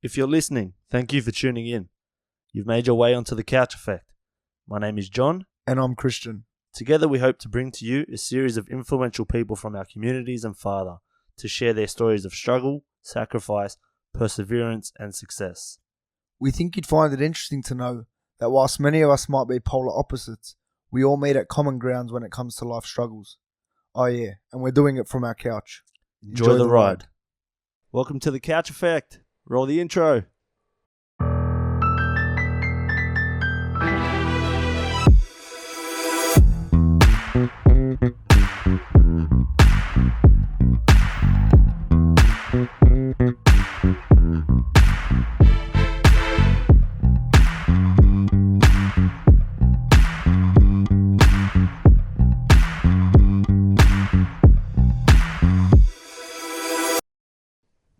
If you're listening, thank you for tuning in. You've made your way onto the Couch Effect. My name is John. And I'm Christian. Together we hope to bring to you a series of influential people from our communities and farther to share their stories of struggle, sacrifice, perseverance and success. We think you'd find it interesting to know that whilst many of us might be polar opposites, we all meet at common grounds when it comes to life struggles. Oh yeah, and we're doing it from our couch. Enjoy the ride. Welcome to the Couch Effect. Roll the intro.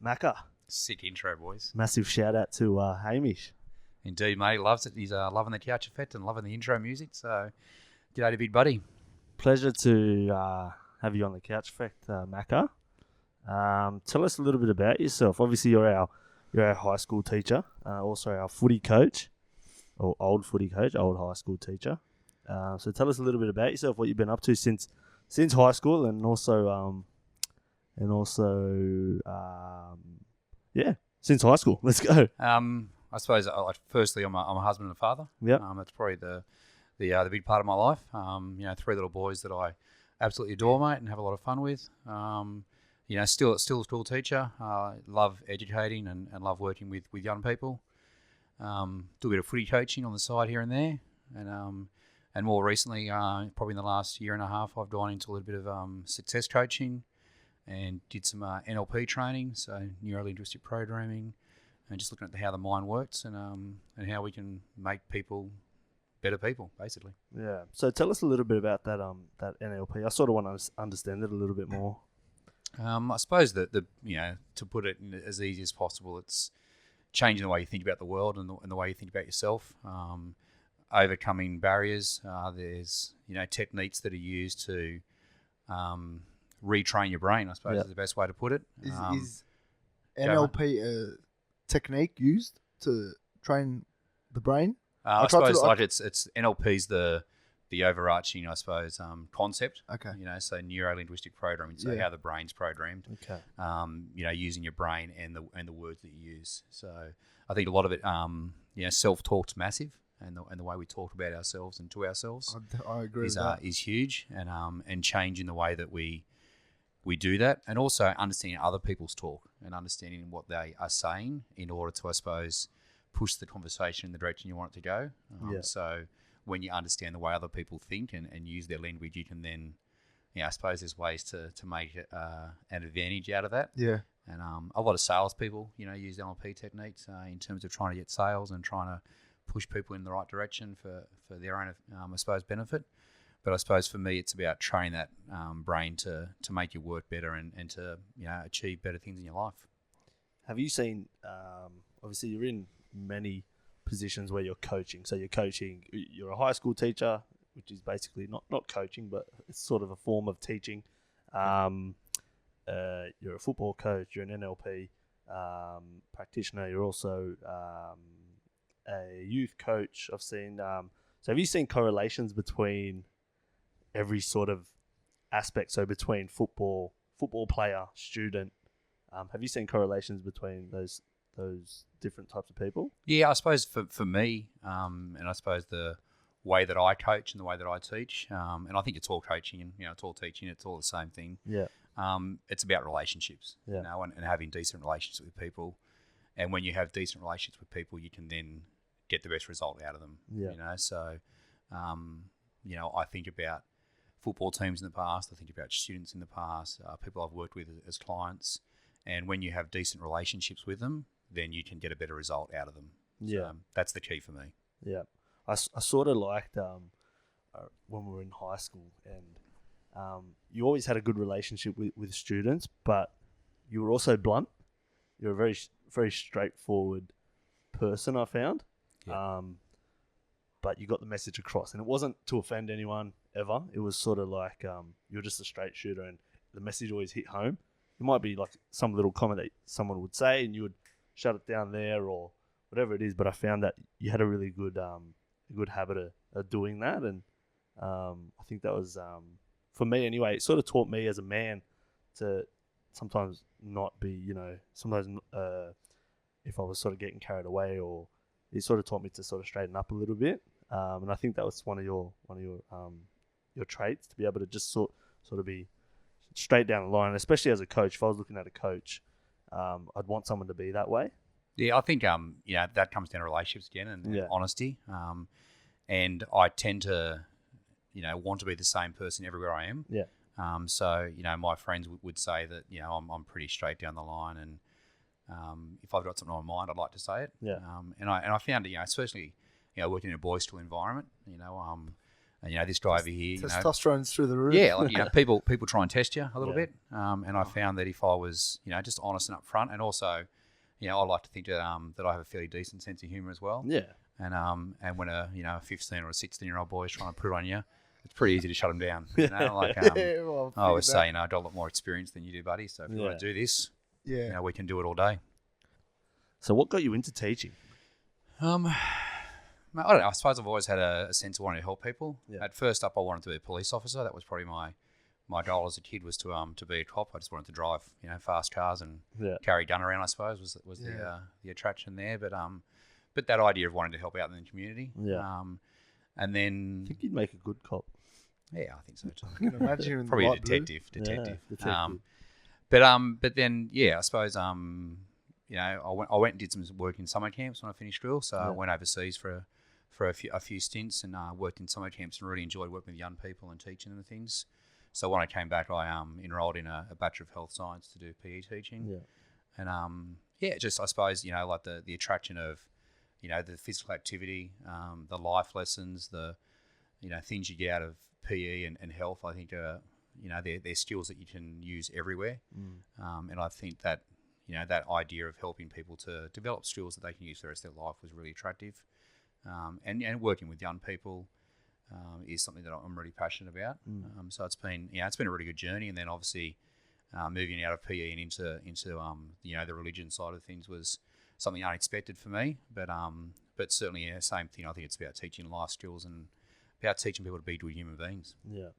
Macca. Sick intro, boys. Massive shout out to Hamish. Indeed, mate. He loves it. He's loving the couch effect and loving the intro music. So, g'day to big buddy. Pleasure to have you on the Couch Effect, Macca. Tell us a little bit about yourself. Obviously, you're our high school teacher, also our footy coach, or old footy coach, old high school teacher. So tell us a little bit about yourself, what you've been up to since high school, and also since high school. Let's go. I suppose, firstly, I'm a husband and a father. Yeah. That's probably the big part of my life. Three little boys that I absolutely adore, mate, and have a lot of fun with. Still a school teacher. Love educating and love working with young people. Do a bit of footy coaching on the side here and there, and more recently, probably in the last year and a half, I've gone into a little bit of success coaching, and did some Nlp training, so neuro-linguistic programming, and just looking at how the mind works and how we can make people better people, basically. Yeah. So tell us a little bit about that NLP. I sort of want to understand it a little bit more. I suppose that to put it in as easy as possible, it's changing the way you think about the world and the way you think about yourself. Overcoming barriers. There's techniques that are used to retrain your brain, I suppose, is the best way to put it. Is NLP a technique used to train the brain? I suppose it's NLP's the overarching, I suppose, concept. Okay. So neuro-linguistic programming, so how the brain's programmed. Okay. Using your brain and the words that you use. So I think a lot of it, self-talk's massive, and the way we talk about ourselves and to ourselves, I agree with that. Is huge, and changing the way that we do that, and also understanding other people's talk and understanding what they are saying in order to, I suppose, push the conversation in the direction you want it to go. So when you understand the way other people think and use their language, you can then, I suppose there's ways to make an advantage out of that. Yeah. And a lot of salespeople, use NLP techniques in terms of trying to get sales and trying to push people in the right direction for their own, I suppose, benefit. But I suppose for me, it's about training that brain to make your work better and to achieve better things in your life. Have you seen? Obviously, you're in many positions where you're coaching. So you're coaching. You're a high school teacher, which is basically not coaching, but it's sort of a form of teaching. You're a football coach. You're an NLP practitioner. You're also a youth coach. I've seen. So have you seen correlations between every sort of aspect? So between football player, student, have you seen correlations between those different types of people? Yeah, I suppose for me, and I suppose the way that I coach and the way that I teach, and I think it's all coaching and it's all teaching, it's all the same thing. Yeah. It's about relationships, and having decent relationships with people. And when you have decent relationships with people, you can then get the best result out of them. Yeah. So, I think about football teams in the past. I think about students in the past, people I've worked with as clients. And when you have decent relationships with them, then you can get a better result out of them. Yeah. So, that's the key for me. Yeah. I sort of liked when we were in high school, and you always had a good relationship with students, but you were also blunt. You're a very, very straightforward person, I found. Yeah. But you got the message across, and it wasn't to offend anyone ever. It was sort of like you're just a straight shooter, and the message always hit home. It might be like some little comment that someone would say, and you would shut it down there or whatever it is. But I found that you had a really good habit of doing that, and I think that was for me anyway. It sort of taught me as a man to sometimes not be, sometimes if I was sort of getting carried away, or it sort of taught me to sort of straighten up a little bit. And I think that was one of your traits, to be able to just sort of be straight down the line, especially as a coach. If I was looking at a coach, I'd want someone to be that way. Yeah, I think that comes down to relationships again and honesty. And I tend to, want to be the same person everywhere I am. Yeah. So my friends would say that I'm pretty straight down the line, and if I've got something on my mind, I'd like to say it. Yeah. And I found especially working in a boys' school environment, and this guy over here, testosterone's through the roof. Yeah, like, people try and test you a little bit, and I found that if I was just honest and upfront, and also I like to think that I have a fairly decent sense of humour as well. Yeah. And when a 15 or a 16-year-old boy is trying to put it on you, it's pretty easy to shut them down. Like Well, I always say, I've got a lot more experience than you do, buddy. So if you want to do this, we can do it all day. So what got you into teaching? I don't know. I suppose I've always had a sense of wanting to help people. Yeah. At first up, I wanted to be a police officer. That was probably my goal as a kid, was to be a cop. I just wanted to drive fast cars and carry a gun around, I suppose, was the attraction there. But that idea of wanting to help out in the community. Yeah. And then I think you'd make a good cop. Yeah, I think so too. I can imagine you in Probably the a light blue. detective. Yeah, But then I suppose I went and did some work in summer camps when I finished school. So I went overseas for a few stints and worked in summer camps and really enjoyed working with young people and teaching them things. So when I came back, I enrolled in a Bachelor of Health Science to do PE teaching. Yeah. And just I suppose like the attraction of the physical activity, the life lessons, the things you get out of PE and health. I think they're skills that you can use everywhere. And I think that that idea of helping people to develop skills that they can use for the rest of their life was really attractive. And working with young people is something that I'm really passionate about. So it's been a really good journey. And then obviously moving out of PE and into the religion side of things was something unexpected for me. But certainly same thing. I think it's about teaching life skills and about teaching people to be good human beings. Yeah.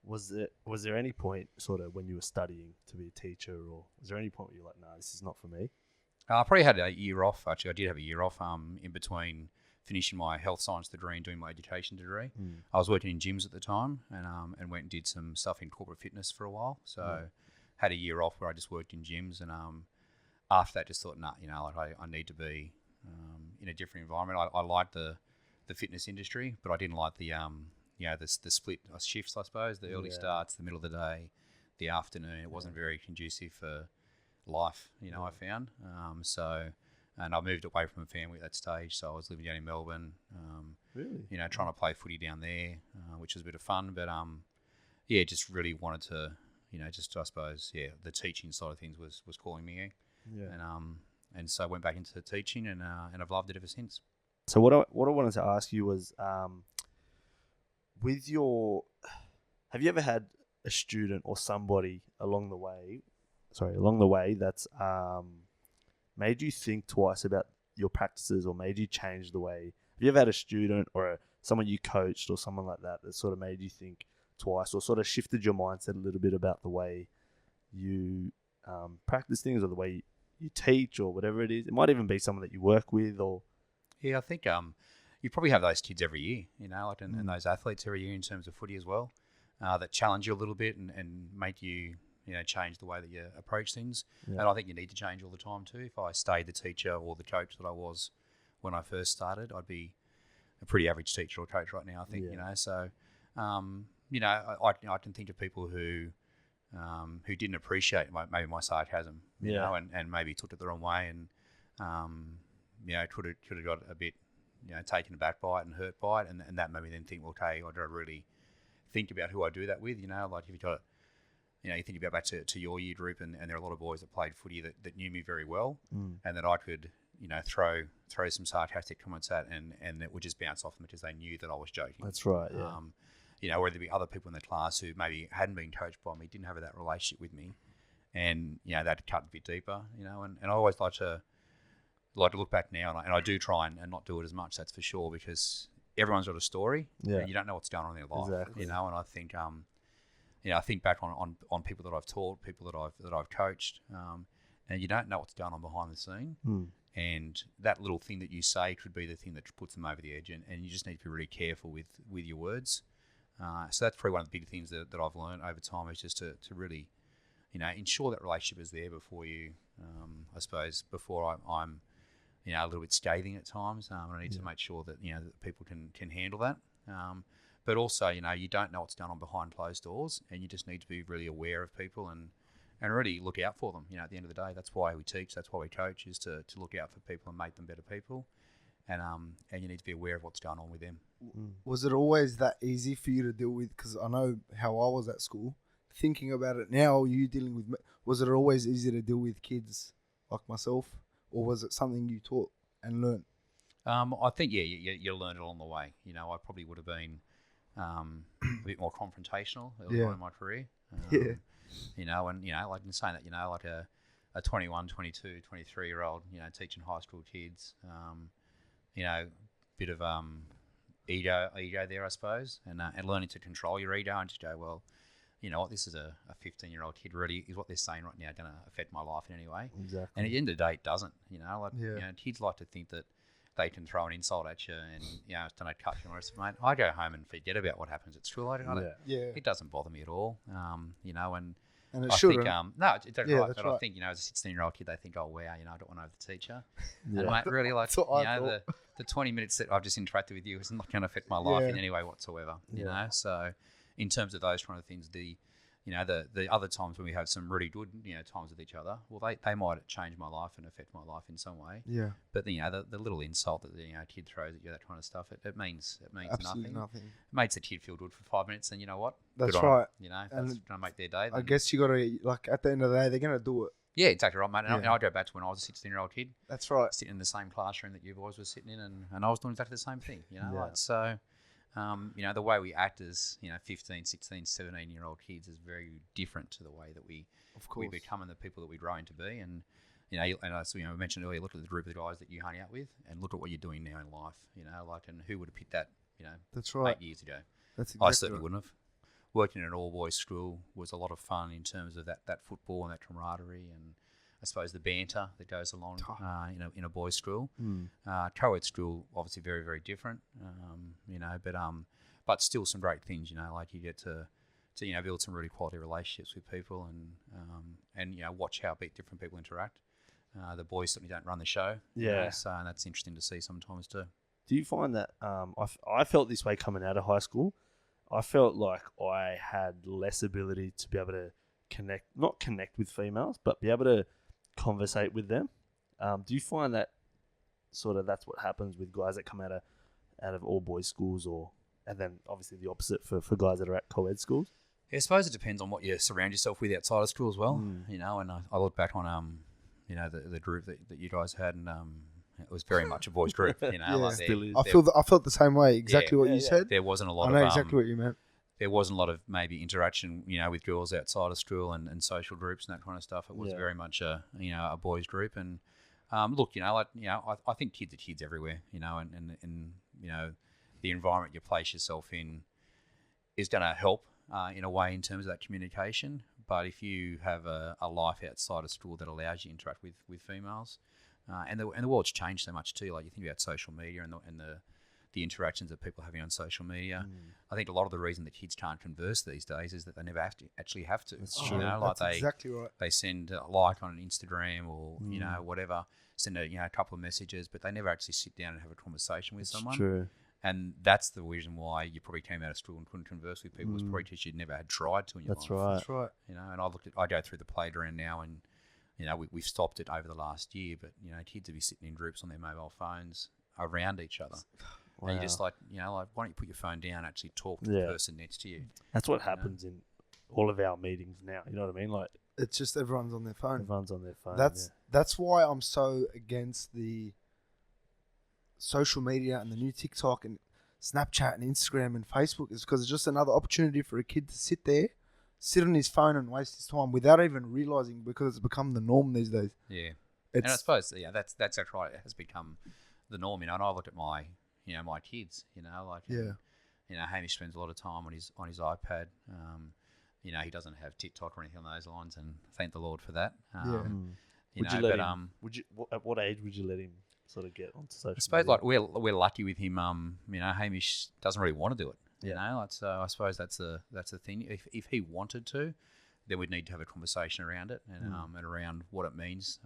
Was there any point sort of when you were studying to be a teacher, or was there any point where you're like, no, this is not for me? I probably had a year off. Actually, I did have a year off in between finishing my health science degree and doing my education degree. I was working in gyms at the time and went and did some stuff in corporate fitness for a while. So had a year off where I just worked in gyms, and after that just thought, I need to be in a different environment. I liked the fitness industry, but I didn't like the split shifts, I suppose, the early starts, the middle of the day, the afternoon. It wasn't very conducive for life, I found. And I moved away from a family at that stage, so I was living down in Melbourne, Really? Trying to play footy down there, which was a bit of fun, but just really wanted to, I suppose, the teaching side of things was calling me. And so I went back into teaching, and I've loved it ever since. So what I wanted to ask you was, have you ever had a student or somebody along the way that's made you think twice about your practices, or made you change the way? Have you ever had a student or someone you coached or someone like that sort of made you think twice, or sort of shifted your mindset a little bit about the way you practice things, or the way you teach, or whatever it is? It might even be someone that you work with, or... Yeah, I think you probably have those kids every year, and those athletes every year in terms of footy as well, that challenge you a little bit and make you, change the way that you approach things. And I think you need to change all the time too. If I stayed the teacher or the coach that I was when I first started, I'd be a pretty average teacher or coach right now, I think, So, I can think of people who didn't appreciate maybe my sarcasm, and maybe took it the wrong way, and could have got a bit, taken aback by it and hurt by it, and that made me then think, well, okay, I've got to really think about who I do that with. Like if you've got, you think about back to your year group, and there are a lot of boys that played footy that knew me very well, and that I could, throw some sarcastic comments at, and it would just bounce off them because they knew that I was joking. That's right. Yeah. Or there'd be other people in the class who maybe hadn't been coached by me, didn't have that relationship with me, and they'd cut a bit deeper, and I always like to like to look back now, and I do try and not do it as much. That's for sure, because everyone's got a story. Yeah. And you don't know what's going on in their life. Exactly. And I think I think back on people that I've taught, people that I've coached, and you don't know what's going on behind the scene. And that little thing that you say could be the thing that puts them over the edge, and you just need to be really careful with your words. So that's probably one of the big things that I've learned over time, is just to really, ensure that relationship is there before you, I suppose, before I'm a little bit scathing at times. I need to make sure that, that people can handle that. But also, you don't know what's going on behind closed doors, and you just need to be really aware of people and really look out for them. At the end of the day, that's why we teach, that's why we coach, is to look out for people and make them better people. And you need to be aware of what's going on with them. Was it always that easy for you to deal with? Because I know how I was at school. Thinking about it now, you dealing with, was it always easy to deal with kids like myself, or was it something you taught and learned? I think, you learn it along the way. I probably would have been a bit more confrontational early on in my career. Like in saying that, like a 21, 22, 23-year-old, teaching high school kids, bit of ego there, I suppose, and learning to control your ego and just go, well, you know what, this is a 15-year-old kid, really, is what they're saying right now going to affect my life in any way? Exactly. And at the end of the day, it doesn't. Kids like to think that they can throw an insult at you and, it's going to cut you and the rest of it, mate. I go home and forget about what happens at school. It doesn't bother me at all. And it I shouldn't. think, no, it's right. But right. I think, as a 16-year-old kid, they think, oh, wow, I don't want to over the teacher. Yeah. And, mate, really, like, That's what I thought. the 20 minutes that I've just interacted with you is not going to affect my life in any way whatsoever, you know? So in terms of those kind of things, the other times when we have some really good, times with each other, well, they might change my life and affect my life in some way. Yeah. But, the little insult that the kid throws at you, that kind of stuff, it means Absolutely nothing. It makes the kid feel good for 5 minutes, and you know what? That's Good on right. them, that's going to make their day. I guess you got to, like, at the end of the day, they're going to do it. Yeah, exactly right, mate. And I go back to when I was a 16-year-old kid. That's right. Sitting in the same classroom that you boys were sitting in, and I was doing exactly the same thing, So, the way we act as, 15, 16, 17-year-old kids is very different to the way that we become and the people that we grow into be. And, we mentioned earlier, look at the group of guys that you hung out with and look at what you're doing now in life, and who would have picked that, That's right. 8 years ago. That's exactly I certainly wouldn't have. Working in an all-boys school was a lot of fun in terms of that football and that camaraderie and I suppose the banter that goes along in a boys' school. Co-ed school, obviously very, very different, but still some great things, like you get to build some really quality relationships with people and watch how different people interact. The boys certainly don't run the show. So and that's interesting to see sometimes too. Do you find that I felt this way coming out of high school? I felt like I had less ability to be able to not connect with females, but be able to conversate with them. Do you find that that's what happens with guys that come out of all boys schools, and then obviously the opposite for guys that are at co-ed schools? Yeah, I suppose it depends on what you surround yourself with outside of school as well. And I look back on the group that you guys had, and it was very much a boys group. Still is. I felt the same way. Exactly what you said. There wasn't a lot. I know exactly what you meant. There wasn't a lot of maybe interaction, with girls outside of school and social groups and that kind of stuff. It was very much a boys group. And look, I think kids are kids everywhere, and the environment you place yourself in is going to help in a way in terms of that communication. But if you have a life outside of school that allows you to interact with females, and the world's changed so much too. Like you think about social media and the interactions that people are having on social media. I think a lot of the reason that kids can't converse these days is that they never actually have to. That's true. That's exactly right. They send a like on an Instagram or whatever, send a couple of messages, but they never actually sit down and have a conversation with someone. True. And that's the reason why you probably came out of school and couldn't converse with people. Was probably because you never had tried to in your life. That's right. That's right. And I go through the playground now and we've stopped it over the last year, but kids will be sitting in groups on their mobile phones around each other. Wow. And you just why don't you put your phone down and actually talk to the person next to you? That's what happens in all of our meetings now. You know what I mean? Like it's just everyone's on their phone. Everyone's on their phone. That's why I'm so against the social media and the new TikTok and Snapchat and Instagram and Facebook, is because it's just another opportunity for a kid to sit on his phone and waste his time without even realizing, because it's become the norm these days. Yeah. And I suppose that's right. It has become the norm, And I look at my my kids, Hamish spends a lot of time on his iPad. He doesn't have TikTok or anything along those lines, and thank the Lord for that. Would you let him? At what age would you let him sort of get onto social? I suppose media? we're lucky with him. Hamish doesn't really want to do it. So I suppose that's the thing. If he wanted to, then we'd need to have a conversation around it and around what it means.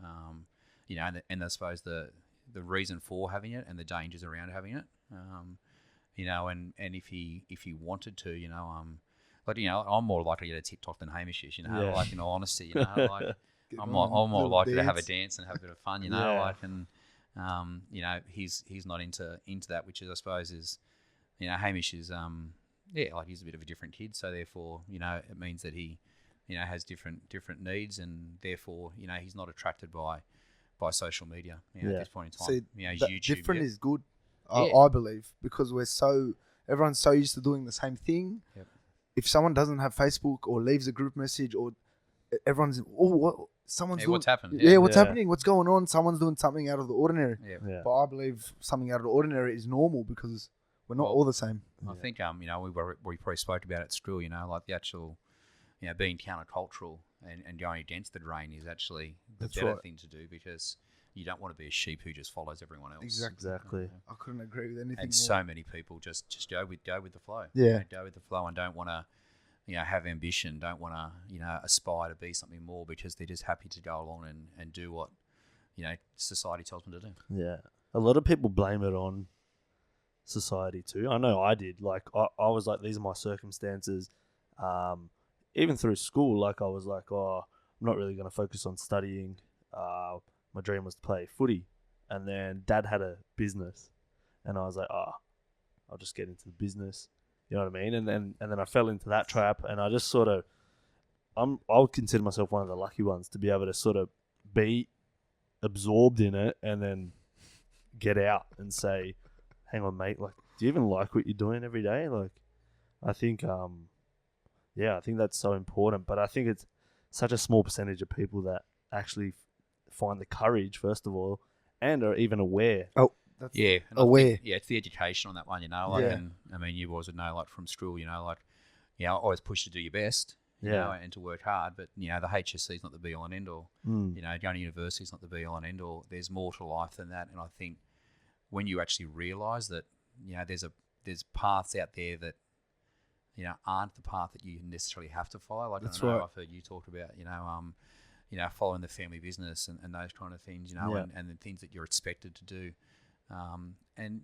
And I suppose the reason for having it and the dangers around having it. And if he wanted to, I'm more likely to get a TikTok than Hamish is. In all honesty, I'm more likely to have a dance and have a bit of fun. He's not into that, which is I suppose is, Hamish is he's a bit of a different kid, so therefore it means that he has different needs, and therefore he's not attracted by social media at this point in time. See, YouTube, different is good, I believe, because everyone's so used to doing the same thing. Yep. If someone doesn't have Facebook or leaves a group message, or everyone's what's happened? What's happening? What's going on? Someone's doing something out of the ordinary. Yeah. But I believe something out of the ordinary is normal because we're not all the same. I think we probably spoke about it at school. The actual being countercultural and going against the grain is actually the better thing to do, because you don't want to be a sheep who just follows everyone else. Exactly. I couldn't agree with anything and more. So many people just go with the flow. Go with the flow and don't want to have ambition, don't want to aspire to be something more, because they're just happy to go along and do what society tells them to do. Yeah, a lot of people blame it on society too. I know I did. Like I was like, these are my circumstances. Even through school, like I was like, I'm not really going to focus on studying. My dream was to play footy, and then Dad had a business, and I was like, I'll just get into the business. You know what I mean? And then I fell into that trap, and I just sort of, I would consider myself one of the lucky ones to be able to sort of be absorbed in it, and then get out and say, hang on, mate, like, do you even like what you're doing every day? Like, I think, I think that's so important, but I think it's such a small percentage of people that actually find the courage, first of all, and are even aware. That's aware. It's the education on that one, and I mean, you boys would know, like from school, always push to do your best, and to work hard, but the HSC is not the be all and end all. Going to university is not the be all and end all. There's more to life than that, and I think when you actually realise that there's paths out there that aren't the path that you necessarily have to follow. Like I've heard you talk about following the family business and those kind of things, and the things that you're expected to do. And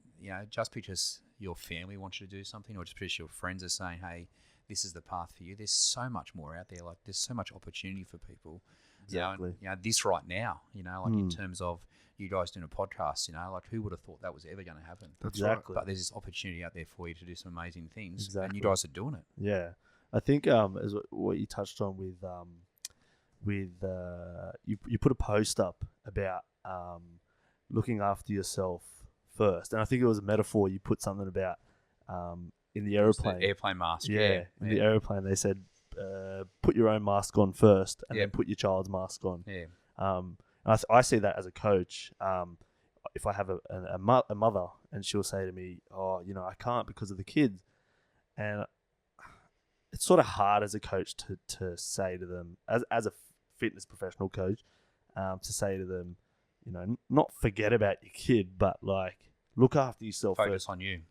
just because your family wants you to do something, or just because your friends are saying, hey, this is the path for you, there's so much more out there. Like, there's so much opportunity for people. Exactly. This right now, in terms of you guys doing a podcast, like, who would have thought that was ever going to happen? That's right. But there's this opportunity out there for you to do some amazing things, and you guys are doing it. Yeah, I think as what you touched on with you put a post up about looking after yourself first, and I think it was a metaphor. You put something about in the airplane, the airplane mask. In the airplane, they said put your own mask on first, and then put your child's mask on. I see that as a coach. If I have a mother, and she'll say to me, I can't because of the kids, and it's sort of hard as a coach to say to them, as a fitness professional coach, to say to them, not forget about your kid, but like look after yourself. Focus first. on you.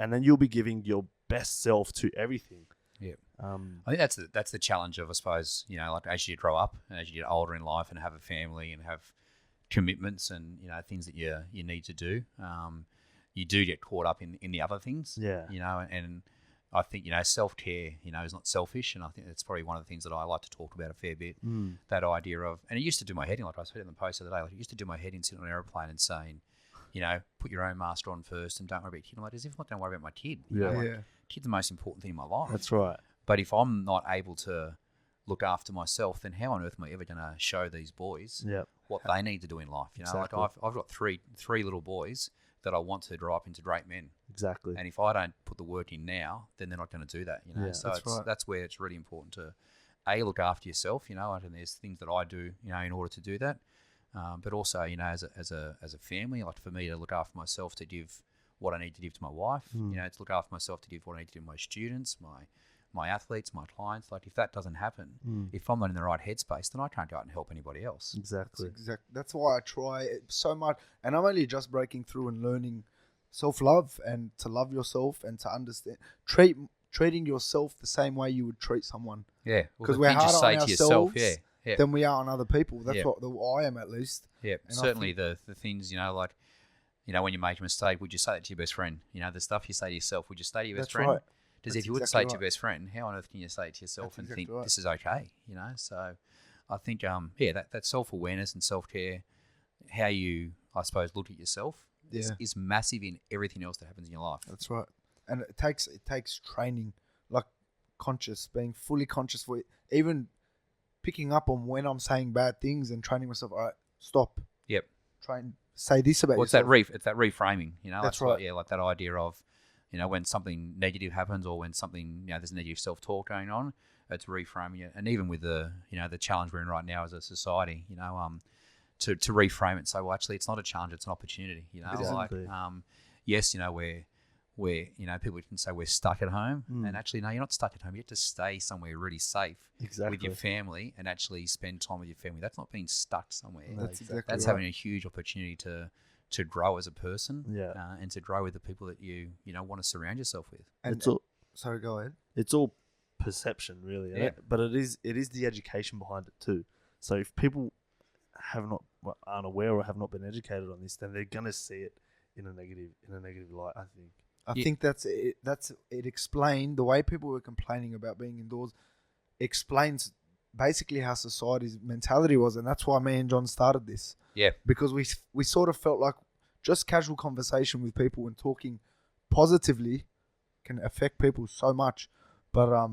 And then you'll be giving your best self to everything. Yeah. I think that's the challenge of, I suppose, like as you grow up and as you get older in life and have a family and have commitments and things that you need to do, you do get caught up in the other things. And I think self-care is not selfish, and I think that's probably one of the things that I like to talk about a fair bit. That idea of, and it used to do my head in, like I said in the post the other day, like it used to do my head in sitting on an airplane and saying, put your own mask on first and don't worry about your kid. I'm like, as if I don't worry about my kid. Kid's the most important thing in my life. That's right. But if I'm not able to look after myself, then how on earth am I ever going to show these boys what they need to do in life? Exactly. Like I've got three little boys that I want to grow up into great men. Exactly. And if I don't put the work in now, then they're not going to do that. So that's where it's really important to look after yourself. And there's things that I do in order to do that. but also, as a family, like for me to look after myself, to give what I need to give to my wife, to look after myself, to give what I need to give to my students, my athletes, my clients. Like if that doesn't happen, if I'm not in the right headspace, then I can't go out and help anybody else. Exactly. That's why I try it so much, and I'm only just breaking through and learning self-love and to love yourself and to understand treating yourself the same way you would treat someone. Yeah, because we're harder on ourselves yeah. than we are on other people. That's what I am, at least. Yeah, and certainly the things, like, when you make a mistake, would you say that to your best friend? The stuff you say to yourself, would you say to your best friend? Right. Because if you wouldn't say it to your best friend, how on earth can you say it to yourself and think this is okay? So I think, that self-awareness and self-care, how you, I suppose, look at yourself is massive in everything else that happens in your life. That's right. And it takes training, like being fully conscious for it. Even picking up on when I'm saying bad things and training myself. All right, stop. Yep. Try and say this about yourself. It's that reframing. That's right. Like that idea of, when something negative happens or when something, there's negative self-talk going on, it's reframing it. And even with the, the challenge we're in right now as a society, to reframe it. So, well, actually, it's not a challenge; it's an opportunity. Exactly. Like, yes, where people can say we're stuck at home, and actually, no, you're not stuck at home. You have to stay somewhere really safe with your family and actually spend time with your family. That's not being stuck somewhere. That's having a huge opportunity to grow as a person, and to grow with the people that you want to surround yourself with. And sorry, go ahead. It's all perception, really, but it is the education behind it too. So if people aren't aware or have not been educated on this, then they're gonna see it in a negative light. I think that's it. It explained the way people were complaining about being indoors. Explains basically how society's mentality was, and that's why me and John started this. Yeah, because we sort of felt like just casual conversation with people and talking positively can affect people so much. But I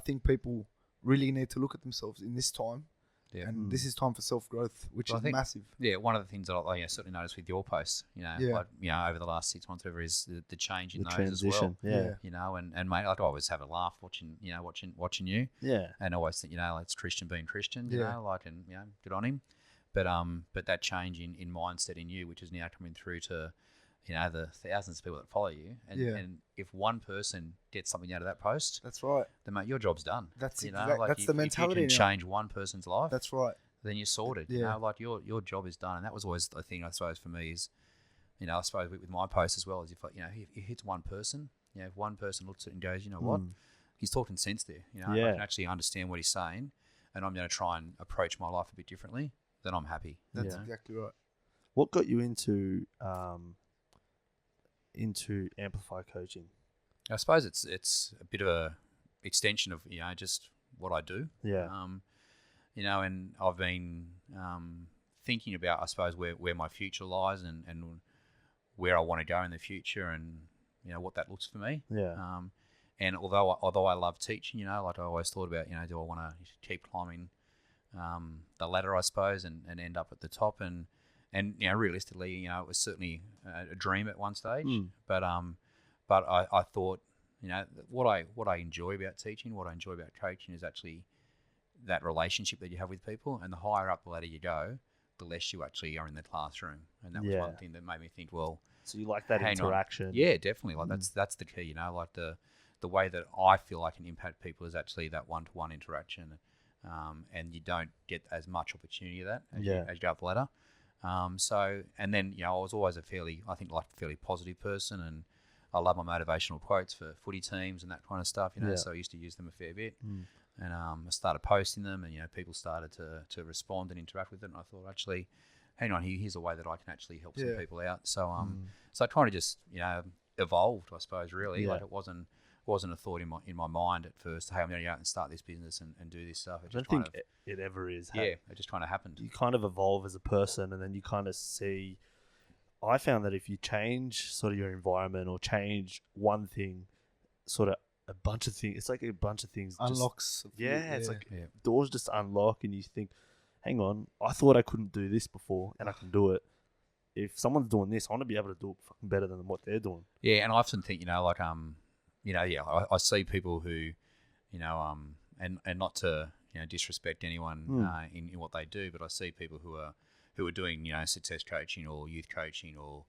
think people really need to look at themselves in this time. Yeah. And this is time for self-growth, which is massive. Yeah, one of the things that I certainly noticed with your posts, over the last 6 months, whatever, is the change in those transition, as well. And mate, I'd always have a laugh watching you. Yeah. And always think, it's Christian being Christian, and good on him. But that change in mindset in you, which is now coming through to, the thousands of people that follow you. And if one person gets something out of that post, that's right. Then mate, your job's done. That's that's the mentality. If you can change one person's life, that's right. Then you're sorted. Yeah. Your job is done. And that was always the thing, I suppose, for me is, I suppose with my post as well, is if it hits one person, if one person looks at it and goes, what, he's talking sense there. I can actually understand what he's saying, and I'm going to try and approach my life a bit differently. Then I'm happy. That's exactly right. What got you into Amplify Coaching? I suppose it's a bit of a extension of just what I do. Yeah. And I've been thinking about, I suppose, where my future lies and where I want to go in the future, and what that looks for me. Yeah. And although I love teaching, like I always thought about, do I want to keep climbing the ladder, I suppose, and end up at the top, and realistically, it was certainly a dream at one stage. But I thought, what I enjoy about teaching, what I enjoy about coaching is actually that relationship that you have with people. And the higher up the ladder you go, the less you actually are in the classroom. And that was one thing that made me think, well, so you like that interaction? Yeah, definitely. Like that's the key. Like the way that I feel I can impact people is actually that one-to-one interaction. And you don't get as much opportunity of that as you go up the ladder. And then, I was always a fairly positive person, and I love my motivational quotes for footy teams and that kind of stuff, so I used to use them a fair bit. And I started posting them, and, people started to respond and interact with it. And I thought, actually, hang on, here's a way that I can actually help some people out. So, so I kind of just, evolved, I suppose, really. Like it wasn't a thought in my mind at first, hey, I'm going to go out and start this business and do this stuff. I don't think it ever is. Yeah, it just kind of happened. You kind of evolve as a person, and then you kind of see. I found that if you change sort of your environment or change one thing, sort of a bunch of things, it's like a bunch of things unlocks. It's like doors just unlock, and you think, hang on, I thought I couldn't do this before, and I can do it. If someone's doing this, I want to be able to do it fucking better than what they're doing. Yeah, and I often think, I see people who, and not to disrespect anyone in what they do, but I see people who are who are doing, success coaching or youth coaching or,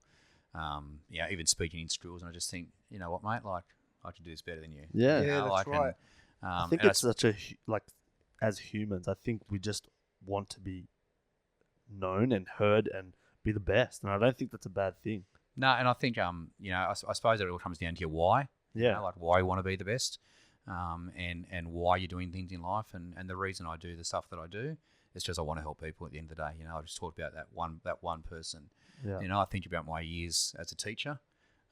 even speaking in schools. And I just think, you know what, mate, like, I can do this better than you. Yeah. Yeah, that's right. I think it's such a, as humans, I think we just want to be known and heard and be the best. And I don't think that's a bad thing. No, and I think, I suppose it all comes down to your why. Yeah. Like why you want to be the best, and why you're doing things in life. And the reason I do the stuff that I do is just I want to help people at the end of the day. I just talked about that one person. Yeah. I think about my years as a teacher,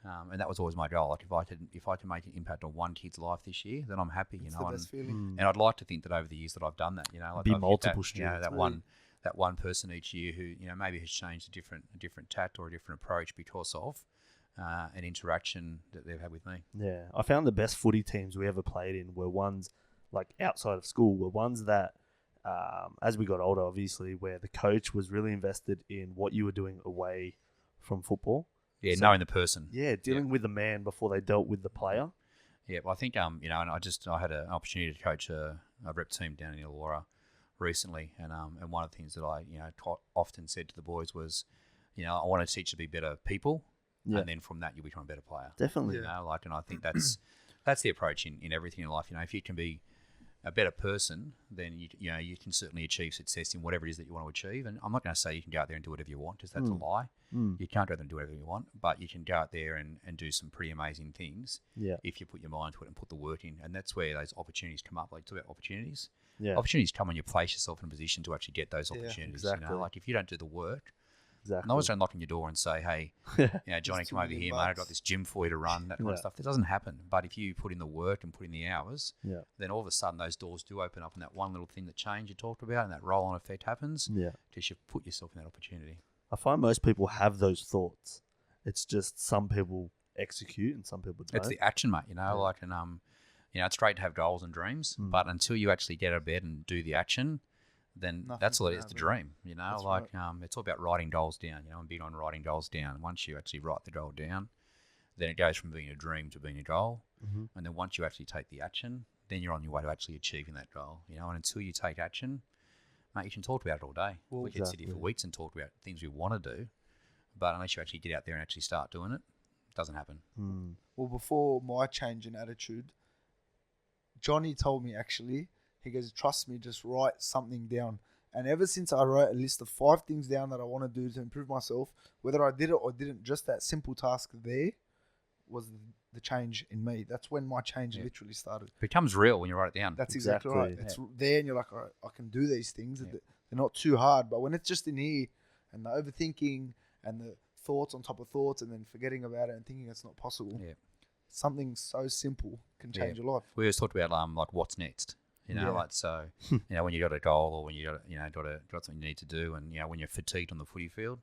and that was always my goal. Like if I can make an impact on one kid's life this year, then I'm happy. It's the best feeling. And I'd like to think that over the years that I've done that, like Be I've hit multiple that, students. that one person each year who maybe has changed a different tact or a different approach because of an interaction that they've had with me. Yeah, I found the best footy teams we ever played in were ones like outside of school, were ones that, as we got older, obviously, where the coach was really invested in what you were doing away from football. Yeah, so, knowing the person. Yeah, dealing with the man before they dealt with the player. Yeah, well, I think and I had an opportunity to coach a rep team down in Illawarra recently, and one of the things that I often said to the boys was, I want to teach you to be better people. Yeah. And then from that, you'll become a better player. Definitely. And I think that's the approach in everything in life. If you can be a better person, then you can certainly achieve success in whatever it is that you want to achieve. And I'm not going to say you can go out there and do whatever you want, because that's a lie. You can't go out there and do whatever you want, but you can go out there and do some pretty amazing things if you put your mind to it and put the work in. And that's where those opportunities come up. Like, talk about opportunities. Yeah. Opportunities come when you place yourself in a position to actually get those opportunities. Exactly. Like, if you don't do the work, no one's going to knock on your door and say, hey, Johnny, come over here, mate. I've got this gym for you to run, that kind of stuff. That doesn't happen. But if you put in the work and put in the hours, then all of a sudden those doors do open up, and that one little thing that change you talked about and that roll-on effect happens because you've put yourself in that opportunity. I find most people have those thoughts. It's just some people execute and some people don't. It's the action, mate, it's great to have goals and dreams, but until you actually get out of bed and do the action, then that's all it is, the dream, right. It's all about writing goals down, I'm big on writing goals down. Once you actually write the goal down, then it goes from being a dream to being a goal. And then once you actually take the action, then you're on your way to actually achieving that goal, and until you take action, mate, you can talk about it all day. Well, we can sit here for weeks and talk about things we want to do, but unless you actually get out there and actually start doing it, it doesn't happen. Well, before my change in attitude, Johnny told me, actually, he goes, trust me, just write something down. And ever since I wrote a list of 5 things down that I want to do to improve myself, whether I did it or didn't, just that simple task there was the change in me. That's when my change literally started. It becomes real when you write it down. That's exactly right. It's there and you're like, all right, I can do these things. They're not too hard. But when it's just in here and the overthinking and the thoughts on top of thoughts and then forgetting about it and thinking it's not possible, something so simple can change your life. We always talked about like what's next. When you got a goal or when you got something you need to do, and when you're fatigued on the footy field,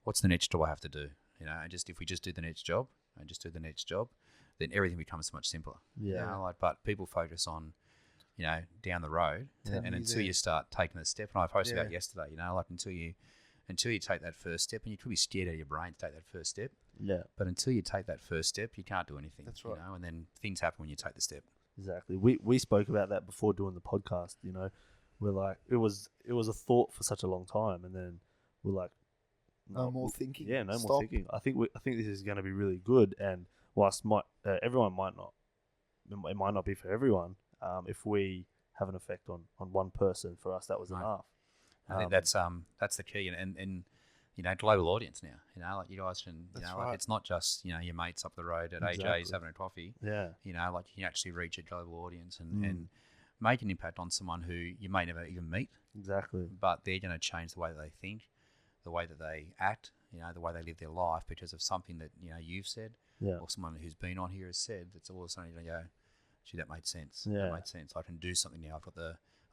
what's the next job I have to do? And if we just do the next job and just do the next job, then everything becomes so much simpler. But people focus on down the road, and until you start taking the step, and I posted about yesterday, until you take that first step, and you could be scared out of your brain to take that first step. But until you take that first step, you can't do anything. That's right. And then things happen when you take the step. Exactly. We spoke about that before doing the podcast. We're like, it was a thought for such a long time, and then we're like, no more thinking. Yeah, no more thinking. I think this is going to be really good, and whilst everyone might not, it might not be for everyone. If we have an effect on one person, for us that was enough. I think that's the key, and global audience now. Like you guys can, it's not just your mates up the road at AJ's having a coffee. You can actually reach a global audience and make an impact on someone who you may never even meet. Exactly. But they're going to change the way that they think, the way that they act, the way they live their life because of something that you've said, or someone who's been on here has said. That's all of a sudden you're going to go, gee, that made sense. That made sense. I can do something now.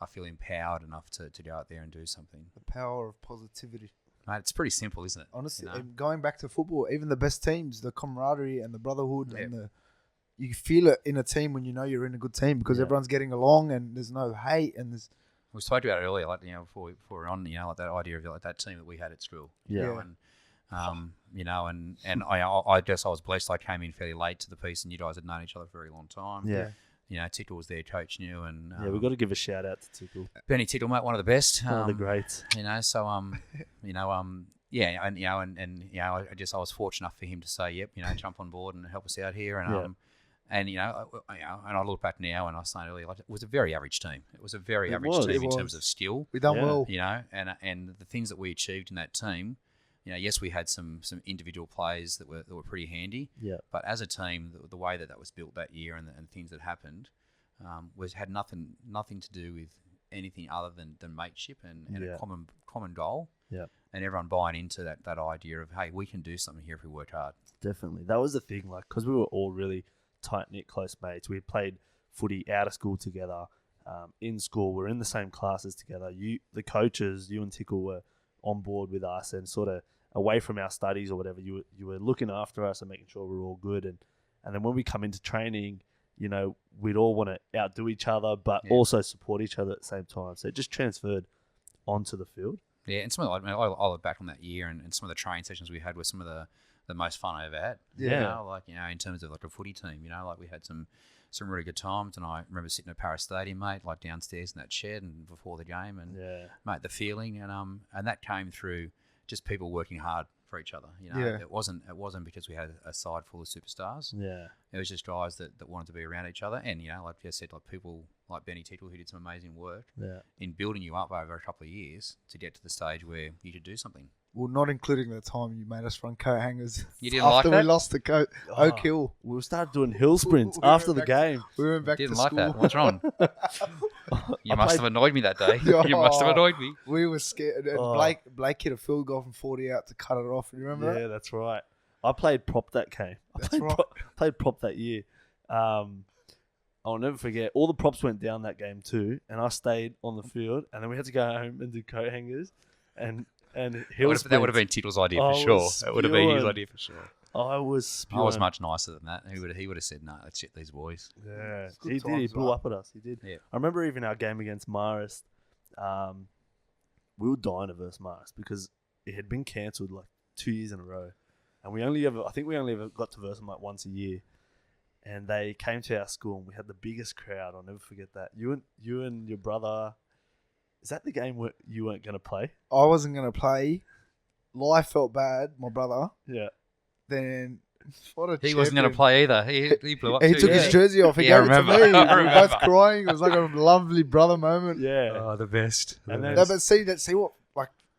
I feel empowered enough to go out there and do something. The power of positivity. Mate, it's pretty simple, isn't it? Honestly, and going back to football, even the best teams, the camaraderie and the brotherhood and you feel it in a team when you're in a good team because everyone's getting along and there's no hate and there's. We spoke about it earlier, before we're on, like that idea of like that team that we had at school. And I guess I was blessed. I came in fairly late to the piece, and you guys had known each other for a very long time. Tickle was there coaching you, and Yeah, we've got to give a shout out to Tickle. Benny Tickle, mate, one of the best. One of the greats. Yeah, and I was fortunate enough for him to say, yep, jump on board and help us out here, and and I look back now, and I was saying earlier, like, it was a very average team. It was a very average team in terms of skill. We done well, and the things that we achieved in that team. Yes, we had some individual players that were pretty handy. Yeah. But as a team, the way that was built that year and things that happened had nothing to do with anything other than mateship and a common goal. Yeah. And everyone buying into that idea of, hey, we can do something here if we work hard. Definitely. That was the thing, like, because we were all really tight-knit, close mates. We played footy out of school together, in school. We're in the same classes together. The coaches, you and Tickle, were on board with us and sort of away from our studies or whatever. You were looking after us and making sure we were all good. And then when we come into training, we'd all want to outdo each other, but also support each other at the same time. So it just transferred onto the field. Yeah, and some of I look back on that year and some of the training sessions we had were some of the most fun I ever had. In terms of like a footy team, like we had some really good times, and I remember sitting at Paris Stadium, mate, like downstairs in that shed and before the game, and mate, the feeling, and that came through just people working hard for each other. It wasn't because we had a side full of superstars. Yeah, it was just guys that wanted to be around each other, and like I said, like people like Benny Tickle who did some amazing work in building you up over a couple of years to get to the stage where you could do something. Well, not including the time you made us run coat hangers. You didn't like that? After we lost the coat, Oak Hill. We started doing hill sprints after the game. We went back didn't to like school. That. What's wrong? You must have annoyed me that day. You must have annoyed me. We were scared. And Blake hit a field goal from 40 out to cut it off. You remember that? Yeah, that's right. I played prop that game. Played prop that year. I'll never forget. All the props went down that game too, and I stayed on the field. And then we had to go home and do coat hangers, and hill sprints. That would have been Tittle's idea for sure. It would have been his idea for sure. I was much nicer than that. He would have said, "No, let's shit these boys." Yeah, he did. He blew up at us. He did. Yeah. I remember even our game against Marist. We were dying to verse Marist because it had been cancelled like 2 years in a row, and we only ever got to verse them like once a year. And they came to our school, and we had the biggest crowd. I'll never forget that. You and your brother. Is that the game where you weren't going to play? I wasn't going to play. Life felt bad, my brother. Yeah. Then he wasn't going to play either. He blew up. He took his jersey off. He gave it to me. We were both crying. It was like a lovely brother moment. Yeah. Oh, the best. But see what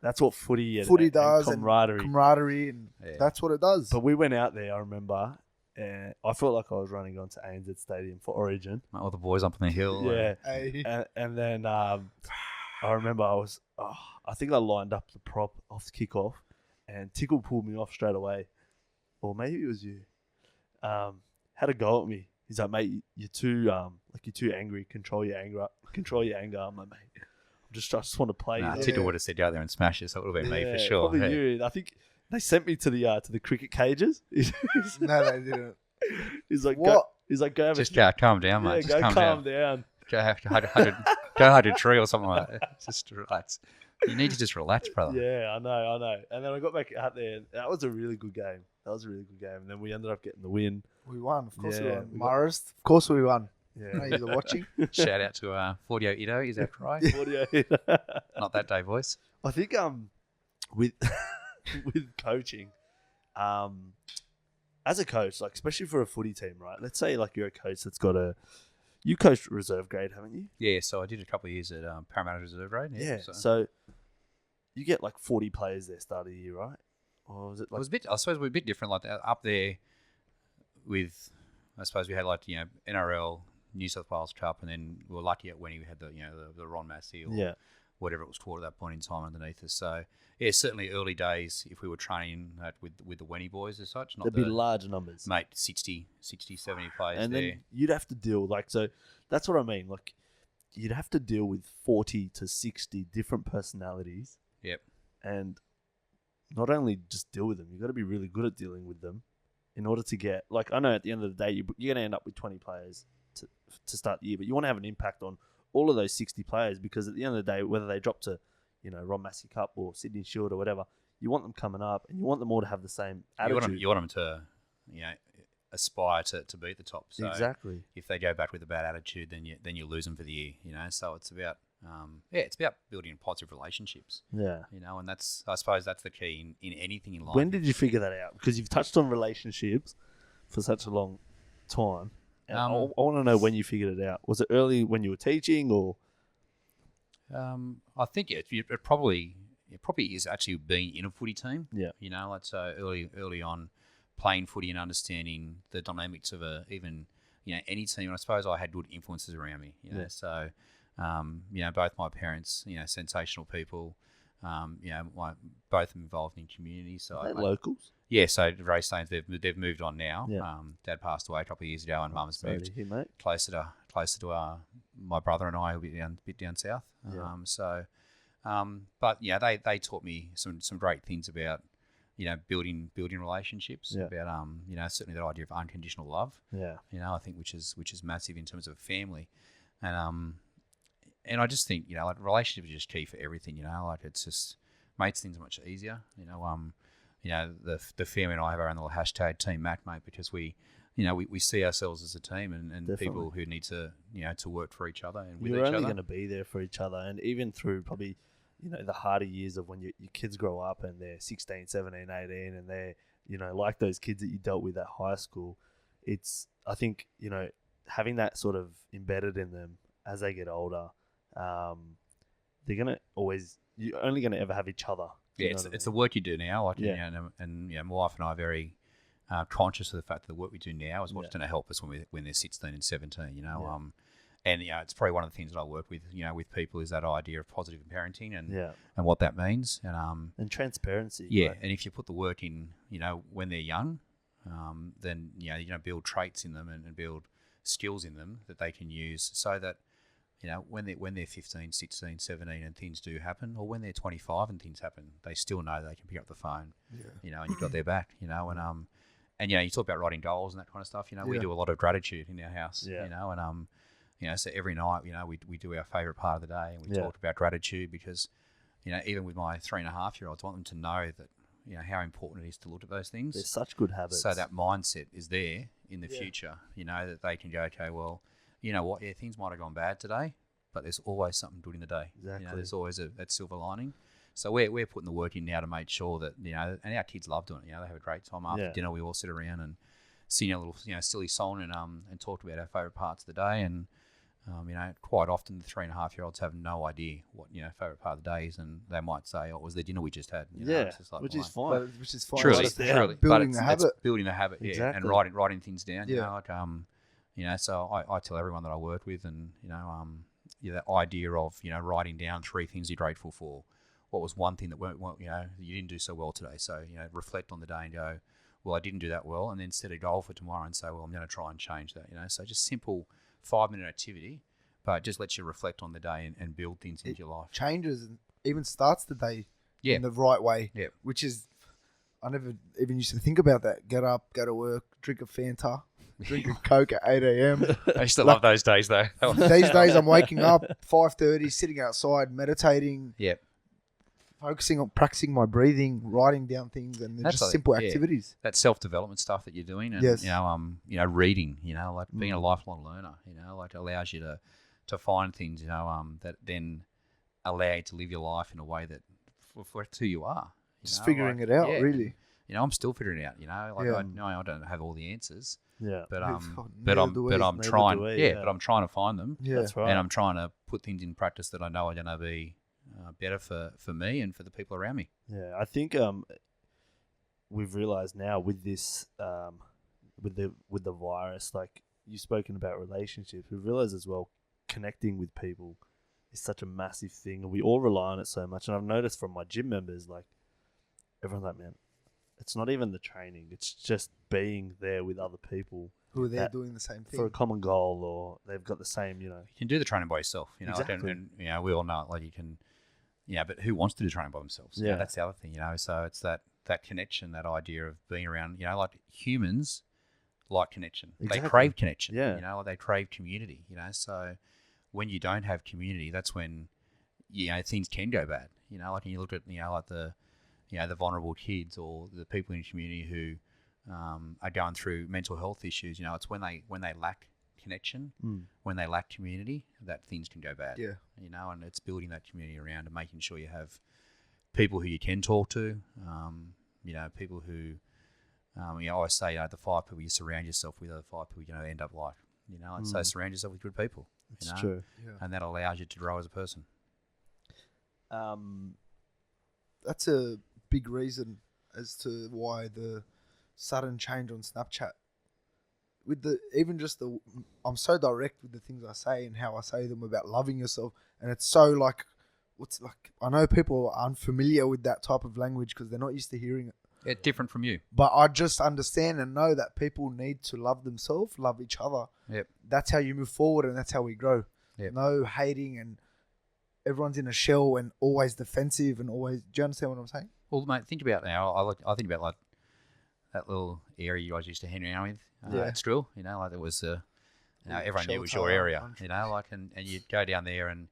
that's what footy does, and camaraderie, and that's what it does. But we went out there, I remember, and I felt like I was running onto ANZ Stadium for Origin. All the boys up on the hill. Yeah. And then I remember I think I lined up the prop off the kickoff, and Tickle pulled me off straight away. Or maybe it was you. Had a go at me. He's like, mate, you're too angry. Control your anger. I'm like, mate, I just want to play. Nah, Tickle would have said go out there and smash it, so it would have been me for sure. Probably you. I think they sent me to the cricket cages. No, they didn't. He's like, what? Go have just calm down, mate. Yeah, just calm down. Go hug a tree or something like that. Just relax. You need to just relax, brother. Yeah, I know. And then I got back out there, and that was a really good game. And then we ended up getting the win. We won. Of course we won. Marist, of course we won. Yeah. You're watching. Shout out to 48 Ito. Is that right? 48. Not that day, boys. I think with coaching, as a coach, like especially for a footy team, right? Let's say like you're a coach that's got you coached reserve grade, haven't you? Yeah, so I did a couple of years at Parramatta reserve grade. Yeah. So you get like 40 players there start of the year, right? Or was it like? It was a bit. I suppose we're a bit different. Like up there, with I suppose we had like NRL, New South Wales Cup, and then we were lucky at when we had the Ron Massey or whatever it was called at that point in time underneath us. So yeah, certainly early days if we were training with the Wenny boys as such. There'd be large numbers. Mate, 60, 70 players and there. Then you'd have to deal, so that's what I mean. Like you'd have to deal with 40 to 60 different personalities. Yep. And not only just deal with them, you've got to be really good at dealing with them in order to get, like I know at the end of the day, you're going to end up with 20 players to start the year, but you want to have an impact on all of those 60 players because at the end of the day, whether they drop to, Ron Massey Cup or Sydney Shield or whatever, you want them coming up and you want them all to have the same attitude. You want them to, aspire to be at the top. So Exactly. if they go back with a bad attitude, then you lose them for the year. So it's about it's about building positive relationships. Yeah. And I suppose that's the key in anything in life. When did you figure that out? Because you've touched on relationships for such a long time. And I want to know when you figured it out. Was it early when you were teaching, or? I think it probably is actually being in a footy team. Yeah. So early on, playing footy and understanding the dynamics of any team. And I suppose I had good influences around me. So both my parents, sensational people. Both involved in community. So Are they locals? Yeah, so Ray Staines, they've moved on now. Yeah. Dad passed away a couple of years ago, and Mum's Sorry moved to hear, mate. closer to my brother and I, a bit down south. Yeah. But they taught me some great things about building relationships. Yeah. About certainly that idea of unconditional love. Yeah. I think which is massive in terms of a family, and I just think like relationships are just key for everything. Like it's just makes things much easier. The family and I have our own little hashtag Team Mac, mate, because we see ourselves as a team and people who need to to work for each other and with each other. You're only going to be there for each other, and even through probably the harder years of when your kids grow up and they're 16, 17, 18, and they're like those kids that you dealt with at high school. It's I think having that sort of embedded in them as they get older. They're gonna you're only gonna ever have each other. Yeah, it's the work you do now. Like, and my wife and I are very conscious of the fact that the work we do now is what's going to help us when they're 16 and 17. And it's probably one of the things that I work with with people is that idea of positive parenting and what that means and transparency. Yeah, right? and if you put the work in, when they're young, then you're going to build traits in them and build skills in them that they can use so that. When they're 15, 16, 17 and things do happen, or when they're 25 and things happen, they still know they can pick up the phone, and you've got their back, and you talk about writing goals and that kind of stuff. We do a lot of gratitude in our house, so every night, we do our favourite part of the day and we talk about gratitude because, even with my 3.5-year-olds, I want them to know that, how important it is to look at those things. They're such good habits. So that mindset is there in the future, that they can go, okay, well, you know what? Yeah, things might have gone bad today, but there's always something good in the day. Exactly. There's always that silver lining. So we're putting the work in now to make sure that and our kids love doing it. They have a great time after dinner. We all sit around and sing a little silly song and talk about our favourite parts of the day. And quite often the 3.5-year-olds have no idea what favourite part of the day is, and they might say, "Oh, it was the dinner we just had." It's just like, which is fine. Truly, building the habit. It's building the habit, exactly. and writing things down. So I tell everyone that I work with, and that idea of writing down 3 things you're grateful for. What was one thing that you didn't do so well today? So reflect on the day and go, well, I didn't do that well, and then set a goal for tomorrow and say, well, I'm going to try and change that. So just simple 5-minute activity, but just lets you reflect on the day and build things into your life. Changes and even starts the day in the right way. Yeah, which is I never even used to think about that. Get up, go to work, drink a Fanta. Drinking Coke at 8 a.m. I used to love those days, though. These days, I'm waking up 5:30, sitting outside, meditating, focusing on practicing my breathing, writing down things, and just simple activities. That self-development stuff that you're doing, and reading, like being a lifelong learner, like allows you to find things, that then allow you to live your life in a way that for who you are. Just figuring it out, really. I'm still figuring it out. I know I don't have all the answers. Yeah, but I'm trying. But I'm trying to find them. Yeah, that's right. And I'm trying to put things in practice that I know are going to be better for me and for the people around me. Yeah, I think we've realized now with this with the virus, like you've spoken about relationships, we've realized as well connecting with people is such a massive thing, and we all rely on it so much. And I've noticed from my gym members, like everyone's like, man, it's not even the training. It's just being there with other people who are there doing the same thing for a common goal, or they've got the same, You can do the training by yourself, Exactly. and we all know it, like you can, but who wants to do training by themselves? Yeah. That's the other thing, So it's that connection, that idea of being around, like humans like connection. Exactly. They crave connection. Yeah. They crave community. So when you don't have community, that's when things can go bad. Like when you look at like the vulnerable kids or the people in the community who are going through mental health issues, it's when they lack connection, when they lack community, that things can go bad. Yeah. And it's building that community around and making sure you have people who you can talk to, people who, I always say, the 5 people you surround yourself with are the 5 people you're going to end up like, and so surround yourself with good people. It's true. Yeah. And that allows you to grow as a person. That's a big reason as to why the sudden change on Snapchat. I'm so direct with the things I say and how I say them about loving yourself, and it's so like, I know people are unfamiliar with that type of language because they're not used to hearing it. It's different from you. But I just understand and know that people need to love themselves, love each other. Yep. That's how you move forward and that's how we grow. Yep. No hating and everyone's in a shell and always defensive and always. Do you understand what I'm saying? Well, mate, think about now. I think about like that little area you guys used to hang around with at Strill. Like it was, everyone knew it was your area. And you'd go down there and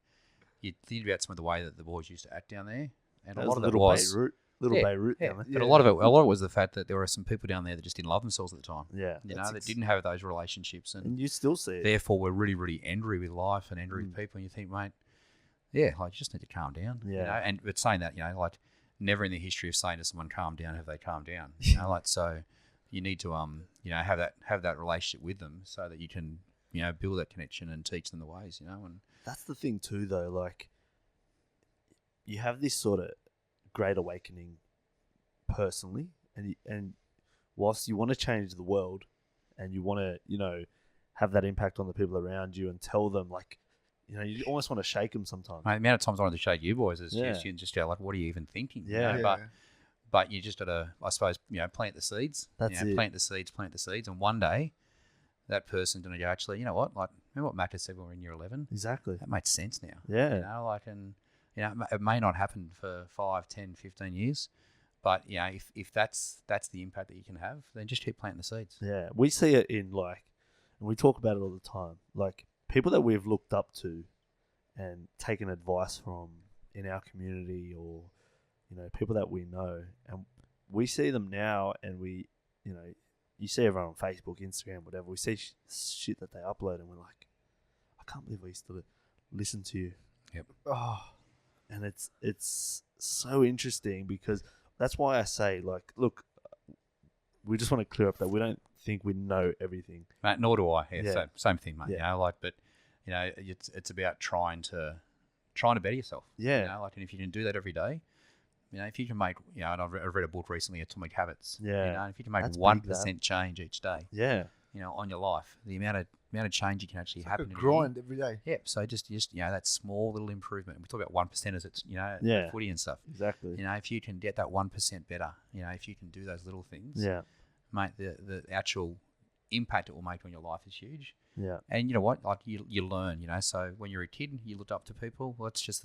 you'd think about some of the way that the boys used to act down there, and a lot of it was Beirut down there. But a lot of it was the fact that there were some people down there that just didn't love themselves at the time. Yeah, that didn't have those relationships, and you still see it. Therefore, we're really, really angry with life and angry with people. And you think, mate, you just need to calm down. Yeah, and it's saying that like never in the history of saying to someone calm down have they calmed down. So you need to have that relationship with them so that you can build that connection and teach them the ways. And that's the thing too, though. Like you have this sort of great awakening personally, and whilst you want to change the world and you want to have that impact on the people around you and tell them, like, you almost want to shake them sometimes. Mate, the amount of times I wanted to shake you boys is just like, what are you even thinking? But you just got to, I suppose, plant the seeds. That's it. Plant the seeds, and one day that person's going to go, actually, you know what? Like, remember what Matt said when we were in year 11? Exactly. That makes sense now. Yeah. It may not happen for 5, 10, 15 years, but if that's the impact that you can have, then just keep planting the seeds. Yeah, we see it in and we talk about it all the time. Like people that we've looked up to and taken advice from in our community, or people that we know, and we see them now, and we, you see everyone on Facebook, Instagram, whatever. We see shit that they upload, and we're like, I can't believe we used to listen to you. Yep. Oh. And it's so interesting because that's why I say, like, look, we just want to clear up that we don't think we know everything. Mate, nor do I. Yeah, Yeah. Same thing, mate. Yeah. But it's about trying to better yourself. Yeah. And if you can do that every day, if you can make, and I've read a book recently, Atomic Habits. Yeah. If you can make That's big, 1% change each day. Yeah. On your life, the amount of change you can actually happen. Like a grind every day. Yep. So just that small little improvement. We talk about 1% as it's footy and stuff. Exactly. If you can get that 1% better, if you can do those little things, Yeah. mate, the actual impact it will make on your life is huge. Yeah. And you know what? Like you learn. So when you're a kid, you looked up to people. Well, that's just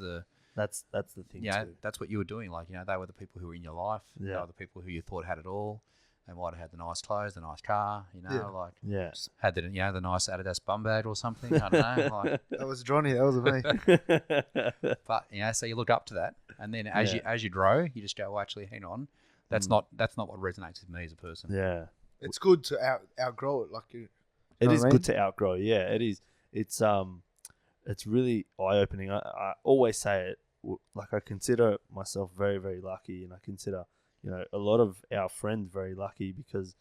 that's the thing. Too. That's what you were doing. Like they were the people who were in your life. Yeah. They were the people who you thought had it all. They might have had the nice clothes, the nice car, Yeah. had the the nice Adidas bum bag or something. I don't know. That was Johnny. That was me. But so you look up to that, and then as you grow, you just go, well, actually, hang on, that's not what resonates with me as a person. Yeah. It's good to outgrow it. It is good to outgrow. Yeah, it is. It's really eye opening. I always say it. Like I consider myself very, very lucky, and I consider a lot of our friends very lucky because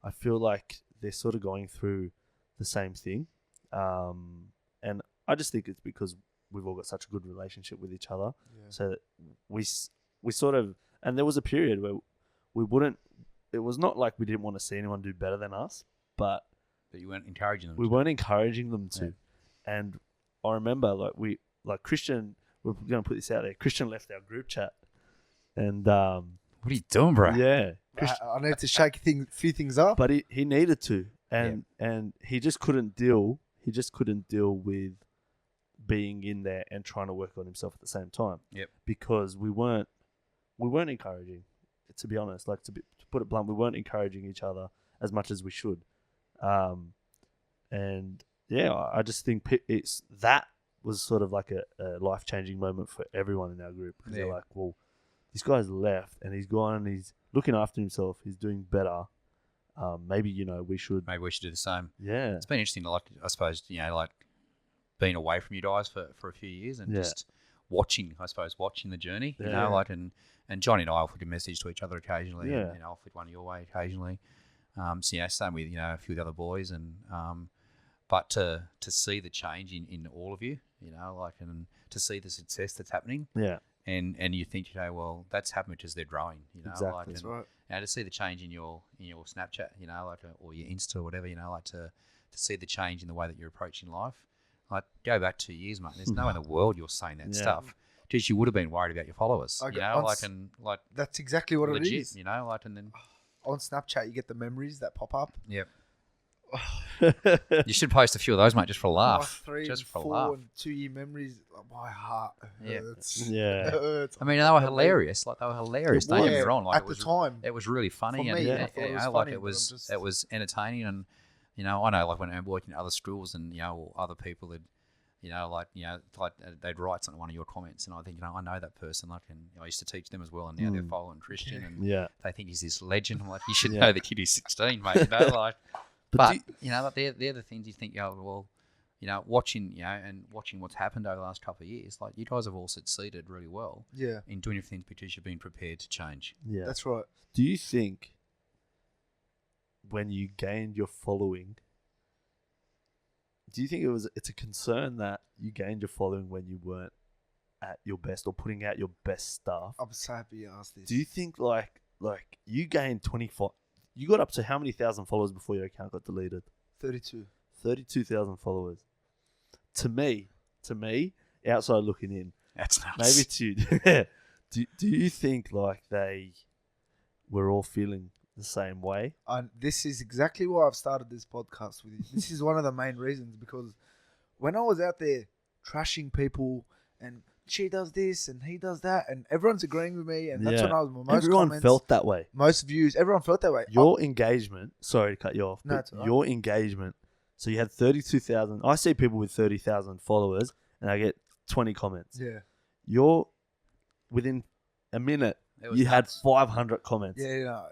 I feel like they're sort of going through the same thing. And I just think it's because we've all got such a good relationship with each other. Yeah. So that we sort of, and there was a period where it was not like we didn't want to see anyone do better than us, but you weren't encouraging them. We weren't encouraging them to. Yeah. And I remember Christian, we're going to put this out there. Christian left our group chat and, what are you doing, bro? Yeah. I need to shake a few things up. But he needed to. And he just couldn't deal with being in there and trying to work on himself at the same time. Yep. Because we weren't encouraging, to be honest. Like to put it blunt, we weren't encouraging each other as much as we should. And yeah, I just think that was sort of like a life-changing moment for everyone in our group. Because they're like, well, this guy's left and he's gone and he's looking after himself. He's doing better. maybe we should. Maybe we should do the same. Yeah, It's been interesting, like I suppose like being away from you guys for a few years and just watching the journey. Like and Johnny and I will put a message to each other occasionally. Yeah. And, I'll put one your way occasionally. So same with a few of the other boys and but to see the change in all of you, like and to see the success that's happening. Yeah. And you think, well, that's happened because they're growing, Exactly. like, That's and, right. to see the change in your Snapchat, like, or your Insta or whatever, like to see the change in the way that you're approaching life. Like, go back 2 years, mate. There's no way in the world you're saying that stuff. Just you would have been worried about your followers, like that's exactly what legit, it is. like, and then On Snapchat, you get the memories that pop up. yep. You should post a few of those, mate, just for a laugh. 3, just for a 4, laugh. and 2 year memories. My heart hurts. Yeah. It hurts. I mean, they were hilarious. Like, they were hilarious. Don't get me wrong. Like, at the time. it was really funny, For and me, I thought it was like funny, it but was I'm just- it was entertaining, and I know, like when I'm working at other schools, and other people that like they'd write something in one of your comments, and I think I know that person, like, and I used to teach them as well, and now they're following Christian, and they think he's this legend. I'm like, you should know the kid is 16, mate. Like, but like they're the things you think, well, watching and watching what's happened over the last couple of years, like you guys have all succeeded really well. Yeah. In doing things because you've been prepared to change. Yeah. That's right. Do you think when you gained your following, do you think it's a concern that you gained your following when you weren't at your best or putting out your best stuff? I'm so happy you asked this. Do you think like you gained 24? You got up to how many thousand followers before your account got deleted? 32. 32,000 followers. To me, outside looking in, That's nuts. maybe to do you think like they were all feeling the same way? And this is exactly why I've started this podcast with you. This is one of the main reasons, because when I was out there trashing people and she does this and he does that and everyone's agreeing with me, and that's when I was most Everyone comments, felt that way. most views, everyone felt that way. Your engagement, sorry to cut you off, No, but it's all right. your engagement, so you had 32,000. I see people with 30,000 followers and I get 20 comments. Yeah. You're within a minute, It was you had nuts. 500 comments. Yeah,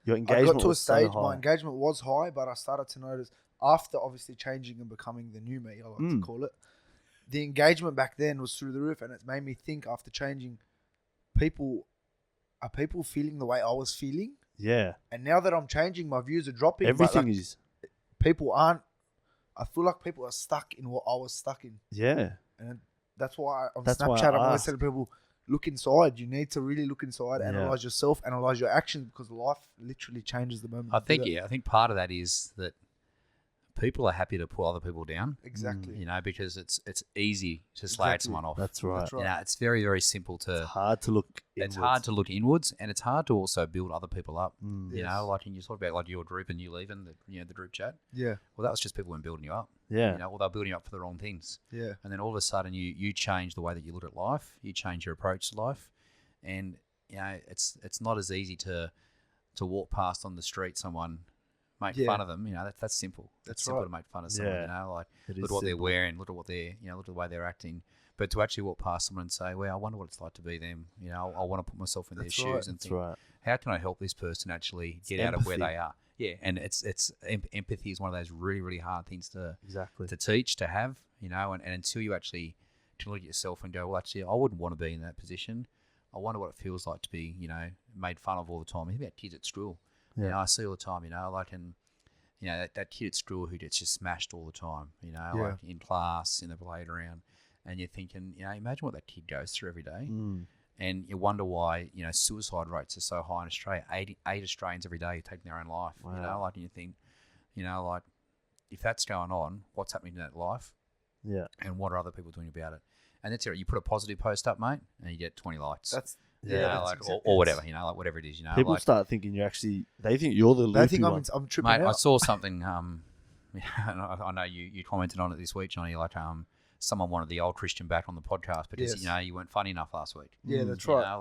Your I engagement got to a was stage, so my high. engagement was high, but I started to notice after obviously changing and becoming the new me, I like to call it, the engagement back then was through the roof, and it's made me think after changing, are people feeling the way I was feeling? Yeah. And now that I'm changing, my views are dropping. but, Everything like, is, people aren't. I feel like people are stuck in what I was stuck in, yeah. and that's why on That's why Snapchat I'm I always asked. telling people, look inside. You need to really look inside, Yeah. analyze yourself, analyze your actions, because life literally changes the moment. I you do think that. I think part of that is that people are happy to pull other people down. Exactly. Because it's easy to slag Exactly. someone off. That's right. That's right. It's very, very simple It's to. hard to look It's inwards. hard to look inwards, and it's hard to also build other people up. Mm. Yes. Like when you talk about like your group and you leaving the group chat. Yeah. Well, that was just people building you up. Yeah. Well, they're building you up for the wrong things. Yeah. And then all of a sudden you change the way that you look at life, you change your approach to life, and it's not as easy to walk past on the street someone, make fun of them. That's simple. That's It's simple right. to make fun of someone. Yeah. Like It look is at what they're simple. wearing, look at what they're look at the way they're acting. But to actually walk past someone and say, well, I wonder what it's like to be them. I want to put myself in That's their right. shoes and That's think, right. how can I help this person actually get out of where they are? Yeah, and empathy is one of those really, really hard things to Exactly. teach, to have, and until you actually to look at yourself and go, well, actually, I wouldn't want to be in that position. I wonder what it feels like to be, made fun of all the time. Think about kids at school. Yeah. I see all the time, that kid at school who gets just smashed all the time, like in class, in the playground, and you're thinking, imagine what that kid goes through every day. Mm. And you wonder why, suicide rates are so high in Australia. 8 Australians every day taking their own life. Wow. And you think, if that's going on, what's happening in that life? Yeah. And what are other people doing about it? And that's it. You put a positive post up, mate, and you get 20 likes. That's Yeah, that's or whatever, like whatever it is, People start thinking they think you're the They loopy think one. I'm tripping mate, out. I saw something. And I know you commented on it this week, Johnny. Like someone wanted the old Christian back on the podcast because Yes. you weren't funny enough last week. Yeah, that's right.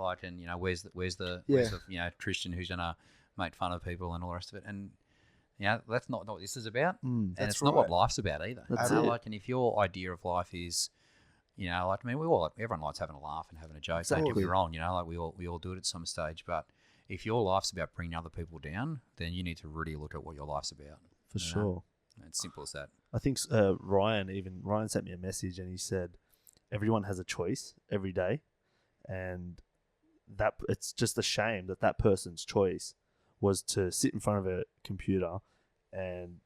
Where's the Christian who's gonna make fun of people and all the rest of it, and that's not what this is about, and That's it's not what right. life's about either. That's You know, it. Like, and if your idea of life is, everyone likes having a laugh and having a joke. Don't get me Exactly. wrong, we all do it at some stage, but if your life's about bringing other people down, then you need to really look at what your life's about. For sure. It's simple as that. I think Ryan sent me a message and he said, everyone has a choice every day, and that it's just a shame that person's choice was to sit in front of a computer and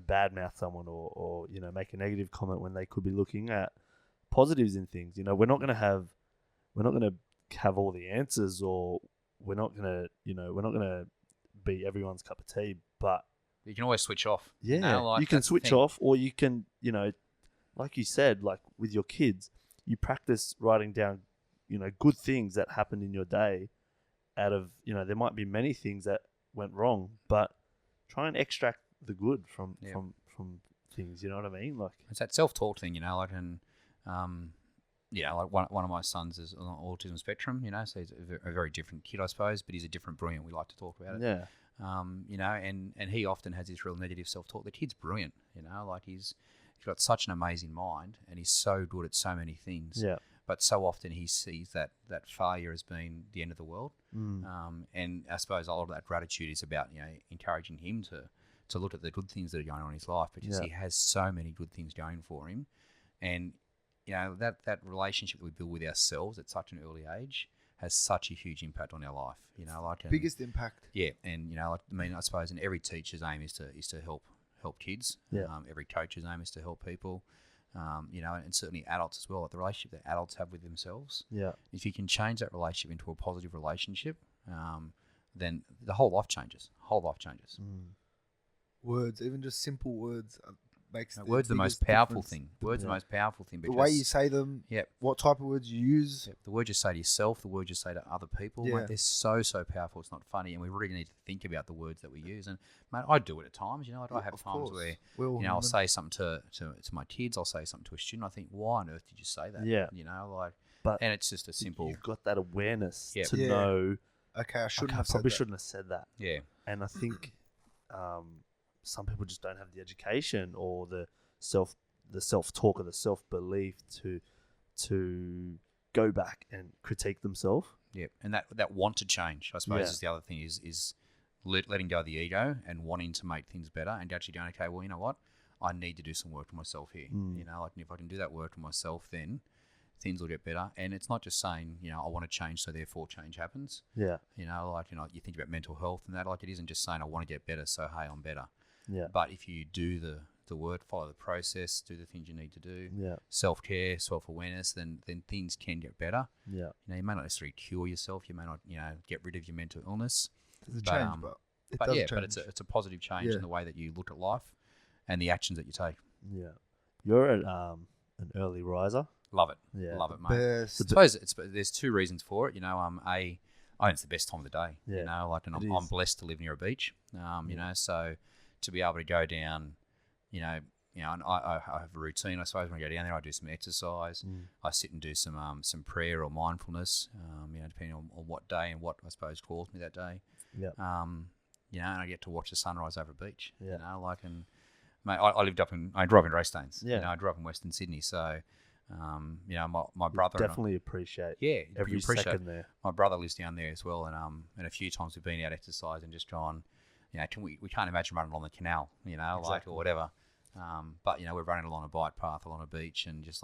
badmouth someone or make a negative comment when they could be looking at positives in things. We're not going to have all the answers, or we're not going to be everyone's cup of tea, but you can always switch off. Yeah, you can switch off, or you can, like you said, like with your kids, you practice writing down, good things that happened in your day. Out of, there might be many things that went wrong, but try and extract the good from things. You know what I mean? Like it's that self-talk thing, like, and like one of my sons is on the autism spectrum, so he's a very different kid, I suppose, but he's a different brilliant. We like to talk about it. Yeah. And he often has this real negative self-talk. The kid's brilliant, like he's got such an amazing mind and he's so good at so many things. Yeah. But so often he sees that failure as being the end of the world. And I suppose a lot of that gratitude is about, encouraging him to look at the good things that are going on in his life, because he has so many good things going for him. And, that relationship that we build with ourselves at such an early age has such a huge impact on our life, biggest impact. Yeah, and I suppose, and every teacher's aim is to help kids. Yeah. Every coach's aim is to help people. And certainly adults as well. Like the relationship that adults have with themselves. Yeah. If you can change that relationship into a positive relationship, then the whole life changes. Words, even just simple words, makes words the most powerful thing. Words the most powerful thing. The way you say them. Yep. What type of words you use. Yep. The words you say to yourself, the words you say to other people, mate, they're so powerful. It's not funny, and we really need to think about the words that we use. And mate, I do it at times. I have times where I'll say something to my kids. I'll say something to a student. I think, why on earth did you say that? Yeah. And it's just a simple. You've got that awareness Yep. to know. Okay, I shouldn't have said probably that. shouldn't have said that. Yeah. And I think some people just don't have the education or the self-talk or the self-belief to go back and critique themselves. Yeah, and that want to change, I suppose, is the other thing, is letting go of the ego and wanting to make things better, and actually going, okay, well, you know what, I need to do some work on myself here. If I can do that work on myself, then things will get better. And it's not just saying, I want to change, so therefore change happens. Yeah. You think about mental health and that, it isn't just saying I want to get better, so hey, I'm better. Yeah. But if you do the work, follow the process, do the things you need to do, yeah, self-care, self-awareness, then things can get better. Yeah. You may not necessarily cure yourself. You may not, get rid of your mental illness. It's a change, but it's a positive change in the way that you look at life and the actions that you take. Yeah. You're an early riser. Love it. Yeah. Love it, mate. Best. I suppose there's two reasons for it. I think it's the best time of the day. Yeah. And I'm blessed to live near a beach. So to be able to go down, and I have a routine. I suppose when I go down there, I do some exercise. I sit and do some prayer or mindfulness. Depending on what day and what I suppose calls me that day. Yeah. And I get to watch the sunrise over a beach. Yeah. Mate, I grew up in Greystanes. Yeah. I grew up in Western Sydney, so. My brother definitely appreciate every second there. My brother lives down there as well, and a few times we've been out exercise and just gone. We can't imagine running along the canal, Exactly. or whatever. But we're running along a bike path along a beach, and just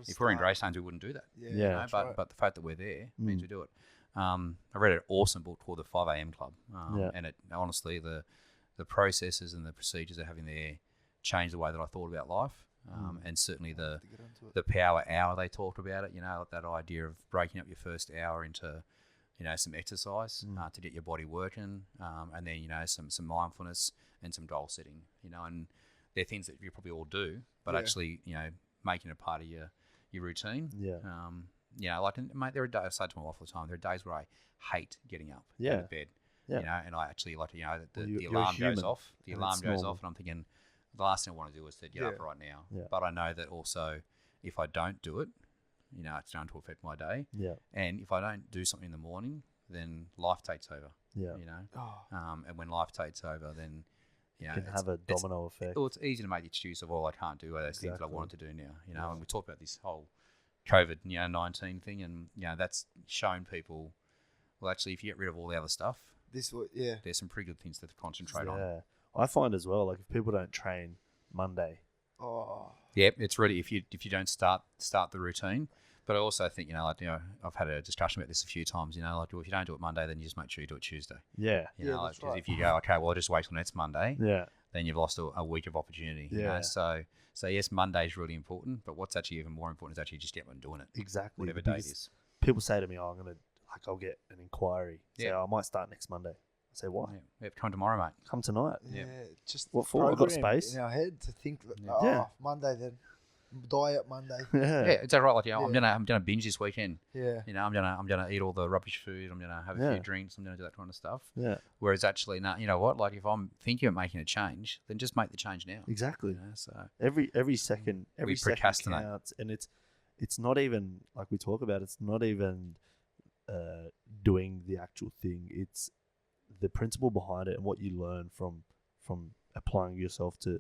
if we're in Greystanes, we wouldn't do that. Yeah. But the fact that we're there means we do it. I read an awesome book called The 5 a.m. Club, and it honestly the processes and the procedures they're having there changed the way that I thought about life. And certainly the power hour, they talked about it, that idea of breaking up your first hour into, some exercise to get your body working, and then, some mindfulness and some goal setting, and they're things that you probably all do, but actually, making it part of your routine. Yeah. Mate, there are days, I say to my wife all the time, there are days where I hate getting up out of bed, and I actually the alarm goes off. The alarm goes off, and I'm thinking, the last thing I want to do is to get up right now. Yeah. But I know that also if I don't do it, it's going to affect my day. Yeah. And if I don't do something in the morning, then life takes over. Yeah. And when life takes over, then, it can have a domino effect. Well, it's easy to make the excuse of, I can't do those things that I wanted to do now. And we talked about this whole COVID, 19 thing, and, that's shown people well, actually, if you get rid of all the other stuff, This what? Yeah. there's some pretty good things to concentrate on. Yeah. I find as well, like if people don't train Monday, Oh. Yeah, it's really if you don't start the routine. But I also think I've had a discussion about this a few times. Like if you don't do it Monday, then you just make sure you do it Tuesday. yeah, that's right. If you go, okay, well, I'll just wait till next Monday, yeah, then you've lost a week of opportunity. Yeah. So yes, Monday is really important, but what's actually even more important is actually just getting on doing it, exactly. whatever day it Because is. people say to me, "Oh, I'll get an inquiry. Say, Yeah. I might start next Monday." I say, "Why? Yeah, come tomorrow, mate. Come tonight." Yeah. Yeah. Just What for? I've got program space. in our head to think that. Yeah. Yeah. Monday then. Diet Monday. Yeah, Yeah, it's all right. Like Yeah. I'm gonna binge this weekend. Yeah. I'm gonna eat all the rubbish food. I'm gonna have a Yeah. few drinks. I'm gonna do that kind of stuff. yeah, Whereas actually, no, you know what? Like if I'm thinking of making a change, then just make the change now. exactly. So Every second, We second procrastinate. counts, and it's not even like we talk about. It's not even doing the actual thing. It's the principle behind it and what you learn from applying yourself to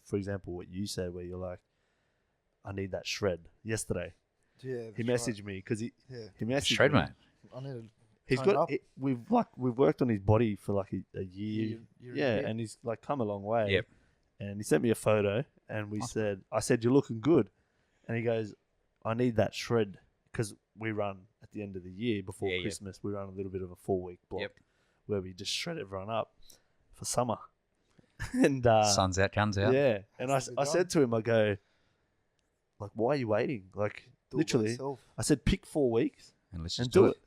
for example, what you said, where you're like, I need that shred. Yesterday, Yeah. he that's messaged me because he Yeah. messaged shred, me. mate. I need to. He's tone got up. we've worked on his body for like a year. Year Yeah, and a bit. and he's like come a long way. Yep. And he sent me a photo, and I said, you're looking good, and he goes, I need that shred because we run at the end of the year before Yeah, yep. Christmas. We run a little bit of a 4-week block Yep. where we just shred everyone up for summer. And Sun's out, guns out. yeah, and Has to be I said to him, I go, like, why are you waiting? Like, Do it by literally, yourself. I said, pick 4 weeks And let's and just do it.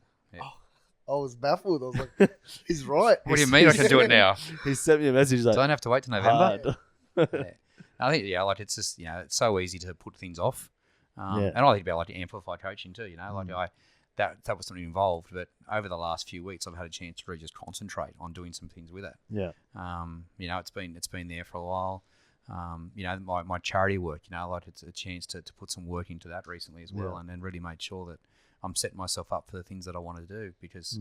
I was baffled. I was like, he's right. What do you mean I can do it now? He sent me a message like, Don't have to wait till November. hard. Yeah. I think like it's just it's so easy to put things off. Yeah. And I think about like Amplify Coaching too. Like that was something involved, but over the last few weeks I've had a chance to really just concentrate on doing some things with it. Yeah, It's been there for a while. My charity work, like it's a chance to put some work into that recently as well, Yeah. and really made sure that I'm setting myself up for the things that I want to do, because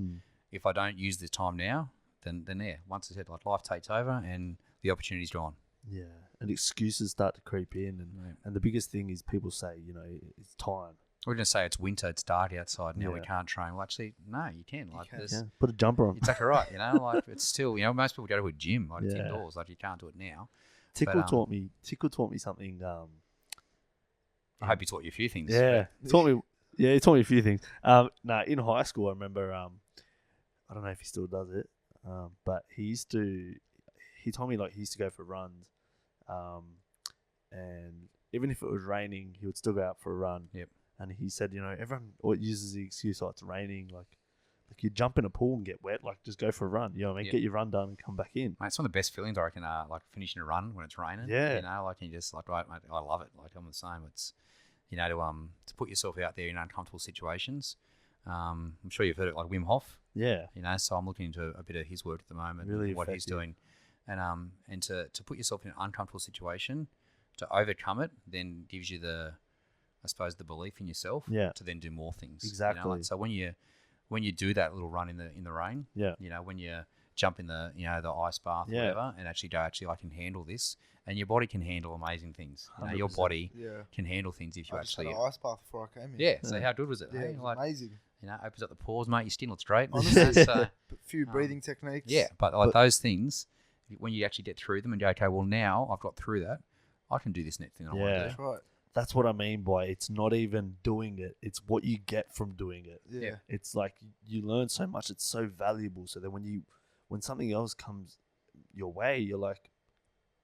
if I don't use this time now, then once I said, like, life takes over and the opportunity's gone. yeah. And excuses start to creep in, and the biggest thing is people say, it's time. We're going to say it's winter, it's dark outside now, we Yeah. can't train. Well, actually, no, you can. Like, can. there's, Yeah, put a jumper on. exactly right. Like it's still, most people go to a gym, like it's Yeah. indoors, like you can't do it now. Tickle taught me something. I hope he taught you a few things. Yeah, he taught me a few things. In high school, I remember. I don't know if he still does it, but he told me, like, he used to go for runs, and even if it was raining, he would still go out for a run. Yep. And he said, everyone uses the excuse, oh, it's raining, like you jump in a pool and get wet, like just go for a run. You know what I mean? Yep. Get your run done and come back in. Mate, it's one of the best feelings, I reckon, like finishing a run when it's raining. Yeah. Like you just like, right, mate, I love it. Like I'm the same. It's, to put yourself out there in uncomfortable situations. I'm sure you've heard it, like Wim Hof. Yeah. So I'm looking into a bit of his work at the moment, Really and what he's effective. doing, and to put yourself in an uncomfortable situation, to overcome it, then gives you the belief in yourself, Yeah. to then do more things. Exactly. So when you do that little run in the rain, Yeah. when you jump in the the ice bath, Yeah. whatever, and actually go, I can handle this, and your body can handle amazing things. Your 100%. body Yeah. can handle things if you I just had actually. an ice bath before I came Yeah. here. So how good was it? Yeah, Hey? it was amazing. Opens up the pores, mate. Your skin looks great. Honestly. So, A few breathing techniques. yeah, but like those things, when you actually get through them and go, okay, well, now I've got through that, I can do this next thing I want to Yeah. do. That's right. That's what I mean by it's not even doing it. It's what you get from doing it. Yeah. It's like you learn so much. It's so valuable. So that when something else comes your way, you're like,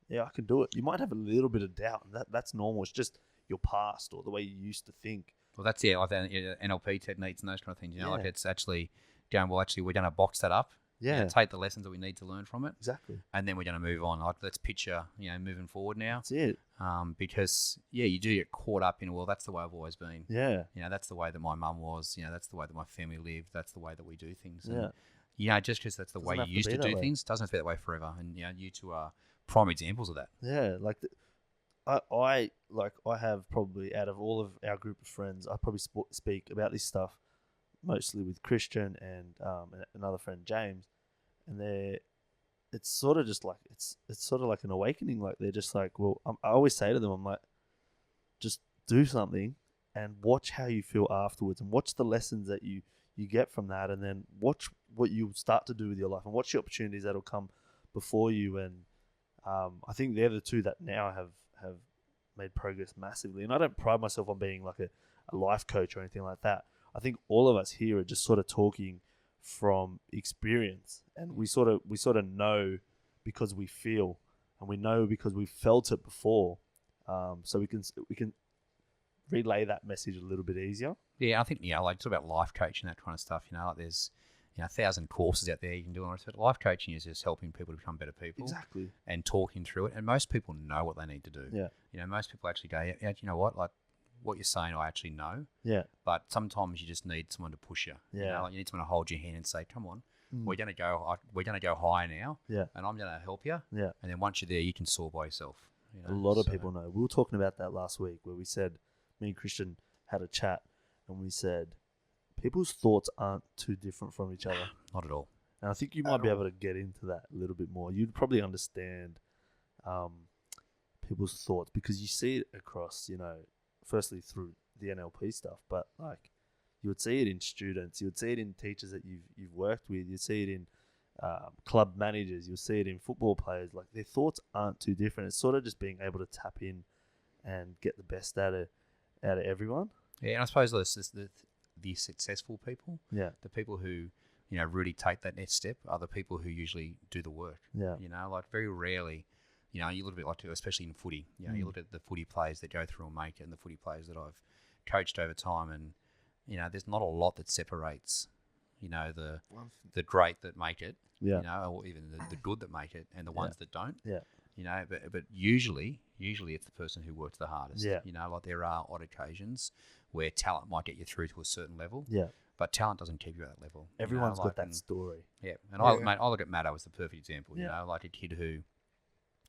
yeah, I can do it. You might have a little bit of doubt, and that's normal. It's just your past or the way you used to think. Well, that's like the NLP techniques and those kind of things. Like Yeah. it's actually going, well, actually, we're going to box that up. Yeah, Take the lessons that we need to learn from it, exactly. and then we're going to move on. Like, let's picture, moving forward now. That's it. Because you do get caught up in, well, that's the way I've always been. Yeah, That's the way that my mum was. That's the way that my family lived. That's the way that we do things. yeah. And, just because that's the Doesn't way you have to used be to that do way. things doesn't have to be that way forever. And you two are prime examples of that. Yeah, like I have probably, out of all of our group of friends, I probably speak about this stuff mostly with Christian and another friend James, and it's sort of just like it's sort of like an awakening. Like they're just like, well, I always say to them, I'm like, just do something and watch how you feel afterwards, and watch the lessons that you you get from that, and then watch what you start to do with your life and watch the opportunities that'll come before you. And I think they're the two that now have made progress massively. And I don't pride myself on being like a life coach or anything like that. I think all of us here are just sort of talking from experience, and we sort of know because we feel, and we know because we've felt it before. So we can relay that message a little bit easier. Yeah, I think, like talk about life coaching, that kind of stuff, like there's 1,000 courses out there you can do on it. Life coaching is just helping people to become better people. Exactly. And talking through it. And most people know what they need to do. Yeah. Most people actually go, yeah, you know what, like what you're saying, I actually know. Yeah. But sometimes you just need someone to push you. Yeah. Like you need someone to hold your hand and say, come on, we're going to go higher now. Yeah. And I'm going to help you. Yeah. And then once you're there, you can soar by yourself. A lot of people know. We were talking about that last week where we said, me and Christian had a chat, and we said, people's thoughts aren't too different from each other. Not at all. And I think you might be able to get into that a little bit more. You'd probably understand people's thoughts because you see it across, firstly through the NLP stuff, but like you would see it in students, you would see it in teachers that you've worked with, you'd see it in club managers, you'll see it in football players. Like their thoughts aren't too different. It's sort of just being able to tap in and get the best out of everyone. Yeah, and I suppose the successful people, Yeah. the people who, really take that next step are the people who usually do the work. Yeah. Like very rarely, you look a bit like, especially in footy, you look at the footy players that go through and make it and the footy players that I've coached over time, and, there's not a lot that separates, the great that make it, Yeah. or even the good that make it and the ones that don't. Yeah. But usually it's the person who works the hardest. Yeah. Like there are odd occasions where talent might get you through to a certain level. Yeah. But talent doesn't keep you at that level. Everyone's got that story. Yeah. And I look at Matto as the perfect example. Yeah. Like a kid who,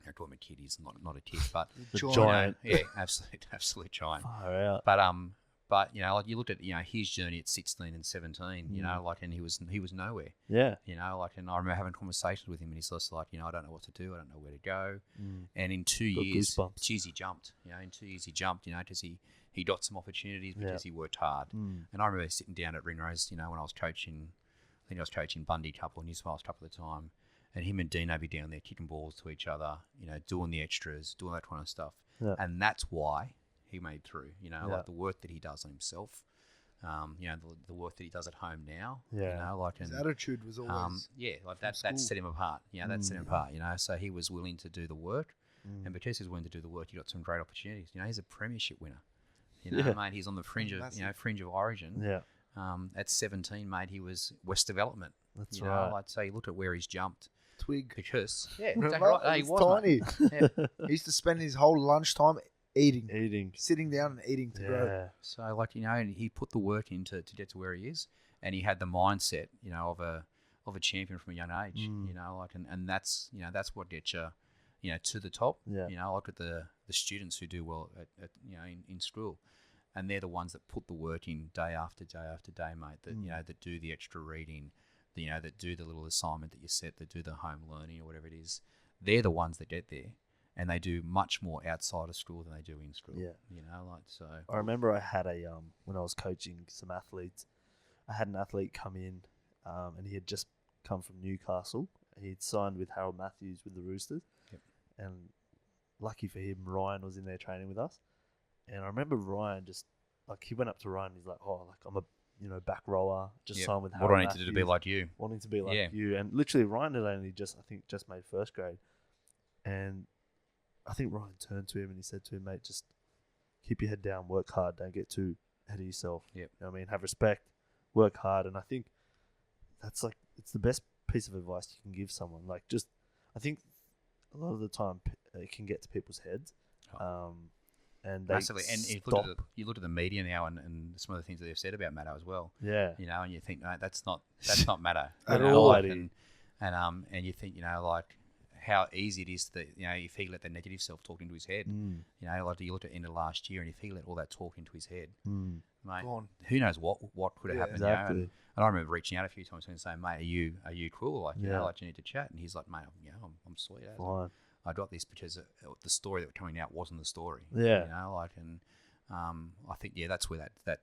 I call him a kid, he's not a kid, but The giant. yeah, absolute giant. Far out. But like you looked at his journey at 16 and 17, and he was nowhere. Yeah. And I remember having conversations with him, and he's just like, I don't know what to do, I don't know where to go. And in 2 Got years, goosebumps. he jumped. In 2 years he jumped, because he got some opportunities because he worked hard. And I remember sitting down at Ringrose, when I was coaching, I think I was coaching Bundy Cup or New South Wales Cup at the time, and him and Dino be down there kicking balls to each other, doing the extras, doing that kind of stuff. Yeah. And that's why he made through, like the work that he does on himself, the work that he does at home now, His attitude was always that set him apart. That set him apart. So he was willing to do the work, and because he was willing to do the work, he got some great opportunities. He's a premiership winner. Mate, he's on the fringe of fringe of origin. Yeah. At 17, mate, he was West Development. That's right. So you looked at where he's jumped. twig. Because Remember? exactly right. He He was was, tiny. mate. Yeah. He used to spend his whole lunchtime eating, sitting down and eating to grow. Yeah. So and he put the work in to get to where he is, and he had the mindset, of a champion from a young age. And that's what gets you, to the top. Yeah. Look at the students who do well at in school, and they're the ones that put the work in day after day after day, mate. That that do the extra reading, that do the little assignment that you set, that do the home learning or whatever it is. They're the ones that get there. And they do much more outside of school than they do in school. Yeah. So. I remember I had when I was coaching some athletes, I had an athlete come in, and he had just come from Newcastle. He'd signed with Harold Matthews with the Roosters. Yep. And lucky for him, Ryan was in there training with us. And I remember Ryan he went up to Ryan and he's like, I'm a back rower, just signed with Harold What do I need Matthews, to do to be like you? wanting to be like you. And literally Ryan had only just made first grade. And I think Ryan turned to him and he said to him, mate, just keep your head down, work hard, don't get too ahead of yourself. Yep. You know what I mean? Have respect, work hard. And I think that's it's the best piece of advice you can give someone. I think a lot of the time it can get to people's heads. And they Massively. And stop. you look at the media now and some of the things that they've said about Matto as well. Yeah. And you think, no, that's not Matto. At all. And you think, how easy it is that, if he let that negative self-talk into his head, you looked at the end of last year, and if he let all that talk into his head, mate, Gone. who knows what could have happened. Exactly. And I remember reaching out a few times and saying, mate, are you cool? You need to chat. And he's like, mate, I'm sweet. Fine. I got this because the story that was coming out wasn't the story. Yeah. I think, that's where that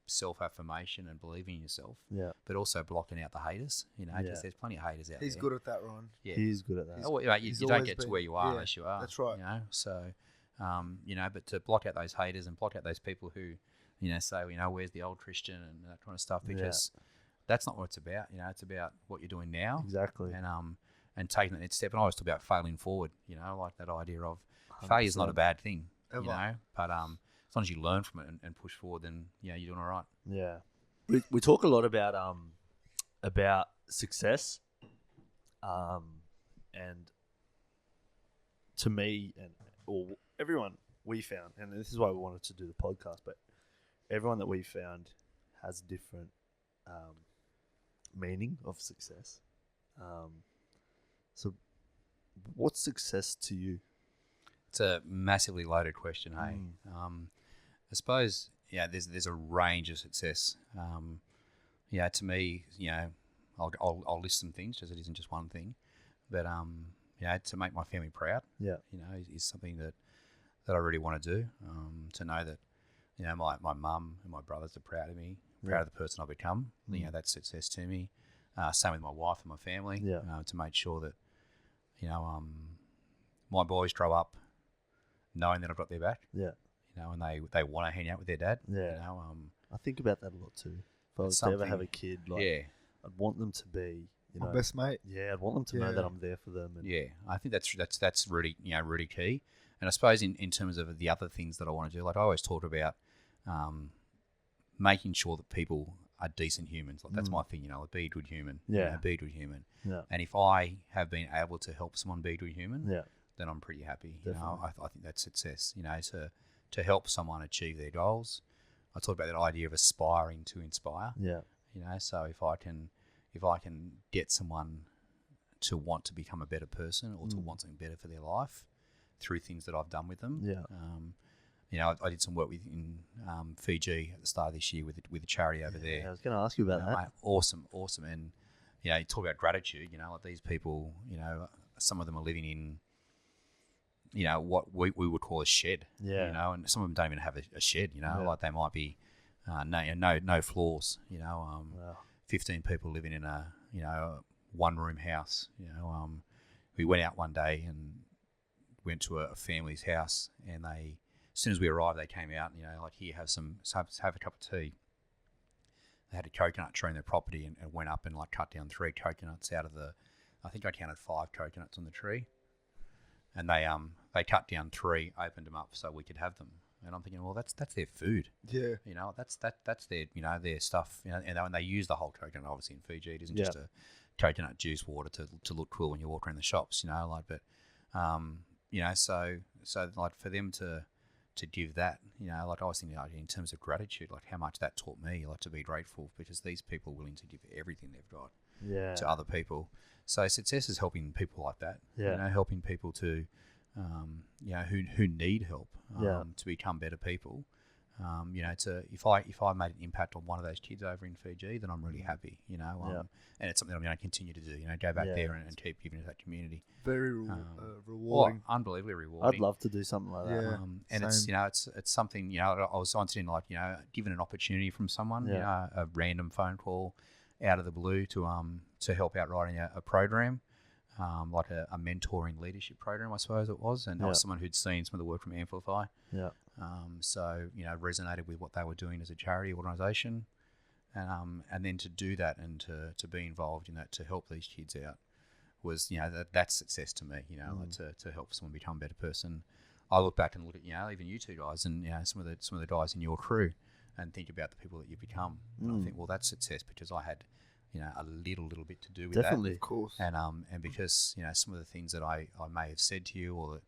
self-affirmation and believing in yourself, Yeah. but also blocking out the haters, because Yeah. there's plenty of haters out there. He's good at that, Ryan. Yeah. He is good at that. You He's don't always get to been- where you are yeah, unless you are. that's right. So, but to block out those haters and block out those people who, say, where's the old Christian and that kind of stuff, because that's not what it's about. It's about what you're doing now. Exactly. And taking that next step. And I always talk about failing forward, like that idea of failure's not a bad thing, Ever. but as long as you learn from it and push forward, then, you're doing all right. Yeah. We talk a lot about success. And to me or everyone we found, and this is why we wanted to do the podcast, but everyone that we found has different meaning of success. So what's success to you? It's a massively loaded question, hey. I suppose, there's a range of success. To me, I'll list some things, because it isn't just one thing. But to make my family proud, is something that I really want to do. To know that, my mum and my brothers are proud of me, proud of the person I've become. That's success to me. Same with my wife and my family. To make sure that, my boys grow up knowing that I've got their back. And they want to hang out with their dad. I think about that a lot too. If I was to ever have a kid, I'd want them to be, My best mate. I'd want them to know that I'm there for them. And I think that's really, really key. And I suppose in terms of the other things that I want to do, like I always talk about making sure that people are decent humans. Like that's my thing, be a good human. Be a good human. And if I have been able to help someone be a good human, then I'm pretty happy. I think that's success, to help someone achieve their goals. I talk about that idea of aspiring to inspire. So if I can get someone to want to become a better person or to want something better for their life through things that I've done with them. I did some work in Fiji at the start of this year with a charity over there. I was going to ask you about that. Mate, awesome. And, you talk about gratitude, like these people, some of them are living in, what we would call a shed, and some of them don't even have a shed, like they might be no floors, 15 people living in a, one-room house. We went out one day and went to a family's house, and they, as soon as we arrived, they came out, like, here, have a cup of tea. They had a coconut tree in their property and went up and cut down 3 coconuts out of I think I counted 5 coconuts on the tree. And they cut down 3, opened them up so we could have them. And I'm thinking, well, that's their food. Yeah. That's their, their stuff. And they use the whole coconut, obviously, in Fiji. It isn't just a coconut juice water to look cool when you walk around the shops, but so like for them to give that, I was thinking, in terms of gratitude, like how much that taught me, to be grateful, because these people are willing to give everything they've got to other people. So success is helping people like that, helping people to, who need help, to become better people. If I made an impact on one of those kids over in Fiji, then I'm really happy, and it's something I'm going to continue to do, go back there and keep giving to that community. Very rewarding. Unbelievably rewarding. I'd love to do something like that. And it's something, I was once in given an opportunity from someone, a random phone call out of the blue to help out writing a program, like a mentoring leadership program, I suppose it was. And I was someone who'd seen some of the work from Amplify. So, resonated with what they were doing as a charity organisation. And then to do that and to be involved in that, to help these kids out was, that's success to me, to help someone become a better person. I look back and look at, even you two guys and, some of the guys in your crew and think about the people that you become. And I think, well, that's success because I had, a little bit to do with Definitely. that. Of course. And because, some of the things that I may have said to you or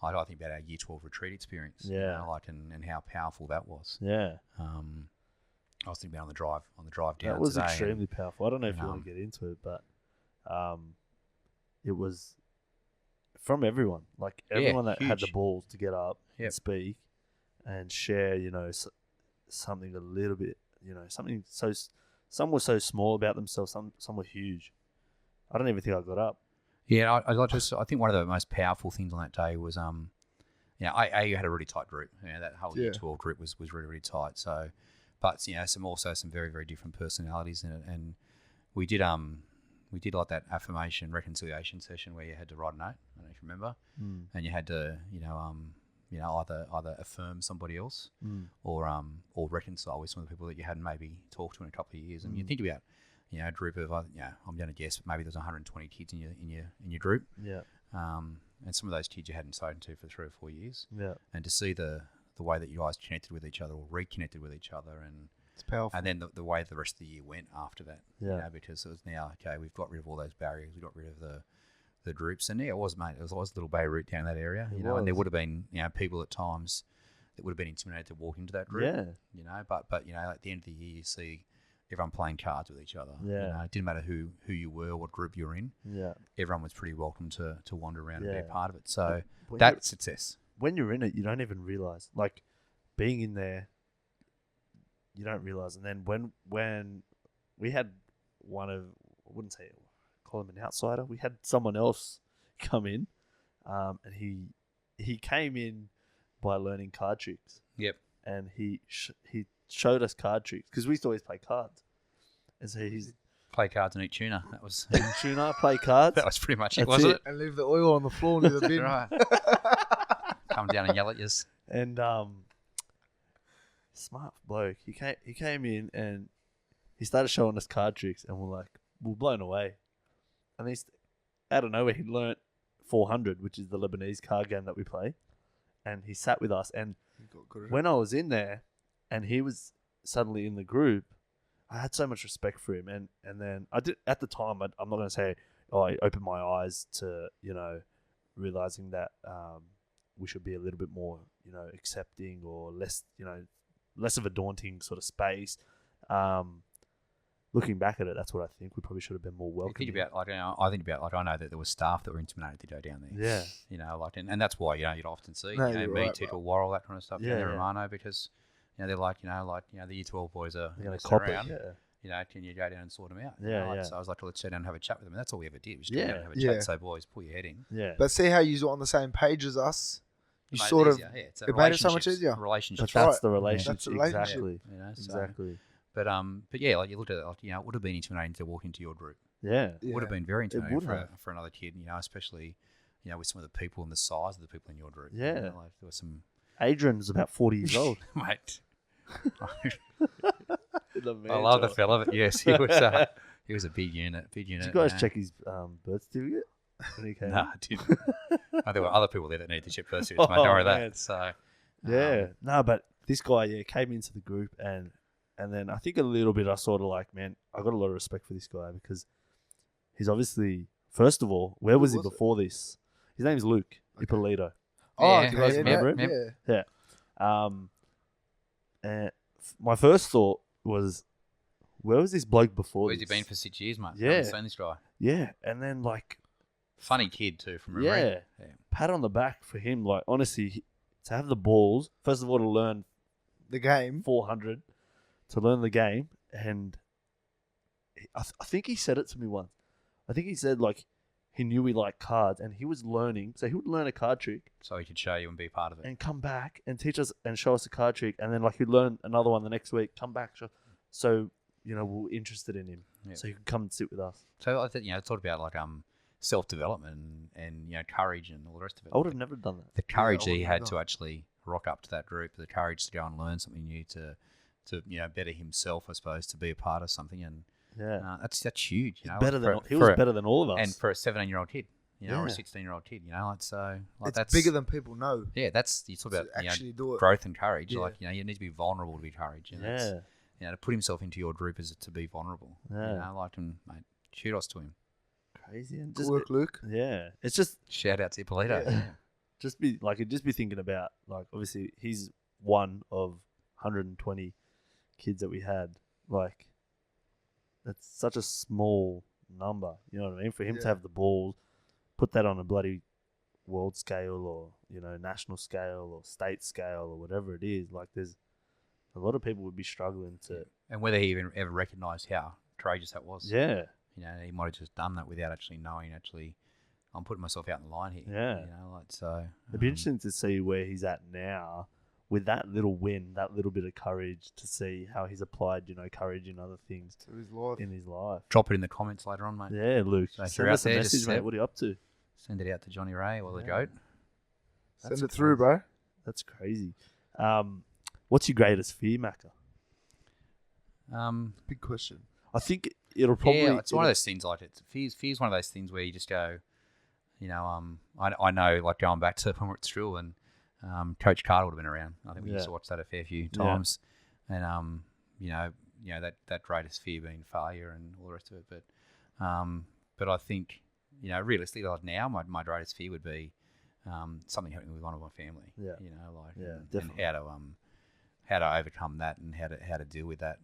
that I think about our Year 12 retreat experience, and how powerful that was. I was thinking about on the drive down. That was today extremely powerful. I don't know if you want to get into it, but it was from everyone. Like everyone that had the balls to get up and speak and share, something a little bit, something so. Some were so small about themselves. Some were huge. I don't even think I got up. Yeah, I think one of the most powerful things on that day was, you had a really tight group. That whole Year 12 group was really, really tight. So but some very, very different personalities in it. And we did like that affirmation reconciliation session where you had to write a note. I don't know if you remember, and you had to either affirm somebody else or reconcile with some of the people that you hadn't maybe talked to in a couple of years. And you think about a group of I'm going to guess maybe there's 120 kids in your group. Yeah. And some of those kids you hadn't spoken to for 3 or 4 years. Yeah. And to see the way that you guys connected with each other or reconnected with each other, and It's powerful. and then the way the rest of the year went after that. Yeah. Because it was now, okay, we've got rid of all those barriers, we got rid of the groups, and it was always a little bay route down that area, and there would have been people at times that would have been intimidated to walk into that group. Yeah. But at the end of the year, you see everyone playing cards with each other. Yeah. It didn't matter who you were, what group you were in. Yeah. Everyone was pretty welcome to wander around and be a Yeah. part of it. So When that's success. when you're in it, you don't even realize. Like, being in there, you don't realize. And then when we had one of, I wouldn't say call him an outsider, we had someone else come in, and he came in by learning card tricks. Yep. And he showed us card tricks because we used to always play cards. And so he's Play cards and eat tuna. That was tuna, play cards. that was pretty much it, That's wasn't it. it? And leave the oil on the floor near the bin. Right. Come down and yell at you. And smart bloke. He came in and he started showing us card tricks, and we're blown away. And he's out of nowhere he learnt 400, which is the Lebanese card game that we play. And he sat with us, and when I was in there and he was suddenly in the group, I had so much respect for him. And then I did at the time. I'm not going to say I opened my eyes to realizing that we should be a little bit more accepting or less less of a daunting sort of space. Looking back at it, that's what I think. We probably should have been more welcoming. I know that there was staff that were intimidated to go down there. Yeah. And that's why you'd often see No, me, you're right, Tito, Worrell, that kind of stuff Yeah, down there yeah. in Romano, because they're the year 12 boys are They're going to sitting cop around. it. Can you go down and sort them out? Yeah. So I was like, let's sit down and have a chat with them, and that's all we ever did. We just Yeah. go down and have a Yeah. chat. So boys, pull your head in. Yeah. But see how you're on the same page as us? You Made it sort of, easier. It's it made it so much easier. Relationships. But that's right. the relationship. That's the relationship. Exactly. So- Exactly. But yeah, like you looked at it, it would have been intimidating to walk into your group. Yeah. It would have been very intimidating would have. for another kid, especially with some of the people and the size of the people in your group. Yeah. There was some Adrian's about 40 years old. mate. The I love the man. fella, but yes, he was a big unit. Did you guys check his birth certificate when he came? No, I didn't. There were other people there that needed to check first. Mate, don't worry about man. that. So Yeah. No, but this guy, came into the group, and then I think a little bit I sort of man, I got a lot of respect for this guy because he's obviously, first of all, where was he was it? before this? His name's Luke Ippolito. Oh, Yeah, okay, you guys yeah, remember yeah, him? yeah. And my first thought was, where was this bloke before where's he this? been for 6 years, mate? Yeah. I haven't seen this guy. Yeah, and then Funny kid too, from memory. yeah, pat on the back for him. Honestly, to have the balls, first of all, to learn The game. 400, to learn the game, and I think he said it to me once. I think he said he knew we liked cards, and he was learning, so he would learn a card trick So he could show you and be part of it. and come back and teach us and show us a card trick, and then he'd learn another one the next week, come back, so we're interested in him, Yeah. so he could come and sit with us. So I think it's all about self-development and courage and all the rest of it. I would have never done that. The courage I that he wouldn't had either. to actually rock up to that group, the courage to go and learn something new, to better himself, I suppose, to be a part of something, and Yeah, that's huge. he was better than all of us. and for a 17-year-old kid, or Yeah. a 16-year-old kid, so It's that's bigger than people know. yeah. That's you talk To about actually do it. growth and courage. Yeah. You need to be vulnerable to be courage. And yeah, that's, to put himself into your group is to be vulnerable. Yeah. And mate, kudos to him. crazy, and Good just work, Luke. yeah, it's just Shout out to Ippolito. Yeah. just be thinking about obviously he's one of 120 kids that we had. That's such a small number. You know what I mean? For him to Yeah. have the balls, put that on a bloody world scale or national scale or state scale or whatever it is. There's a lot of people would be struggling to. And whether he even ever recognised how courageous that was. Yeah, He might have just done that without actually knowing. I'm putting myself out in the line here. Yeah. So it'd be interesting to see where he's at now, with that little win, that little bit of courage to see how he's applied, courage in other things To his life. in his life. Drop it in the comments later on, mate. Yeah, Luke. So if Send you're us out a there, message, just mate. What are you up to? Send it out to Johnny Ray or the Yeah. GOAT. Send it through, bro. That's crazy. What's your greatest fear, Macca? Big question. I think it'll probably... It's one of those things like fear's one of those things where you just go, I know, like going back to when we were at Strill and Coach Carter would have been around. I think we used to watch that a fair few times. And, that greatest fear being failure and all the rest of it. But I think, realistically, like now, my greatest fear would be something happening with one of my family. Yeah. And Definitely. how to overcome that and how to deal with that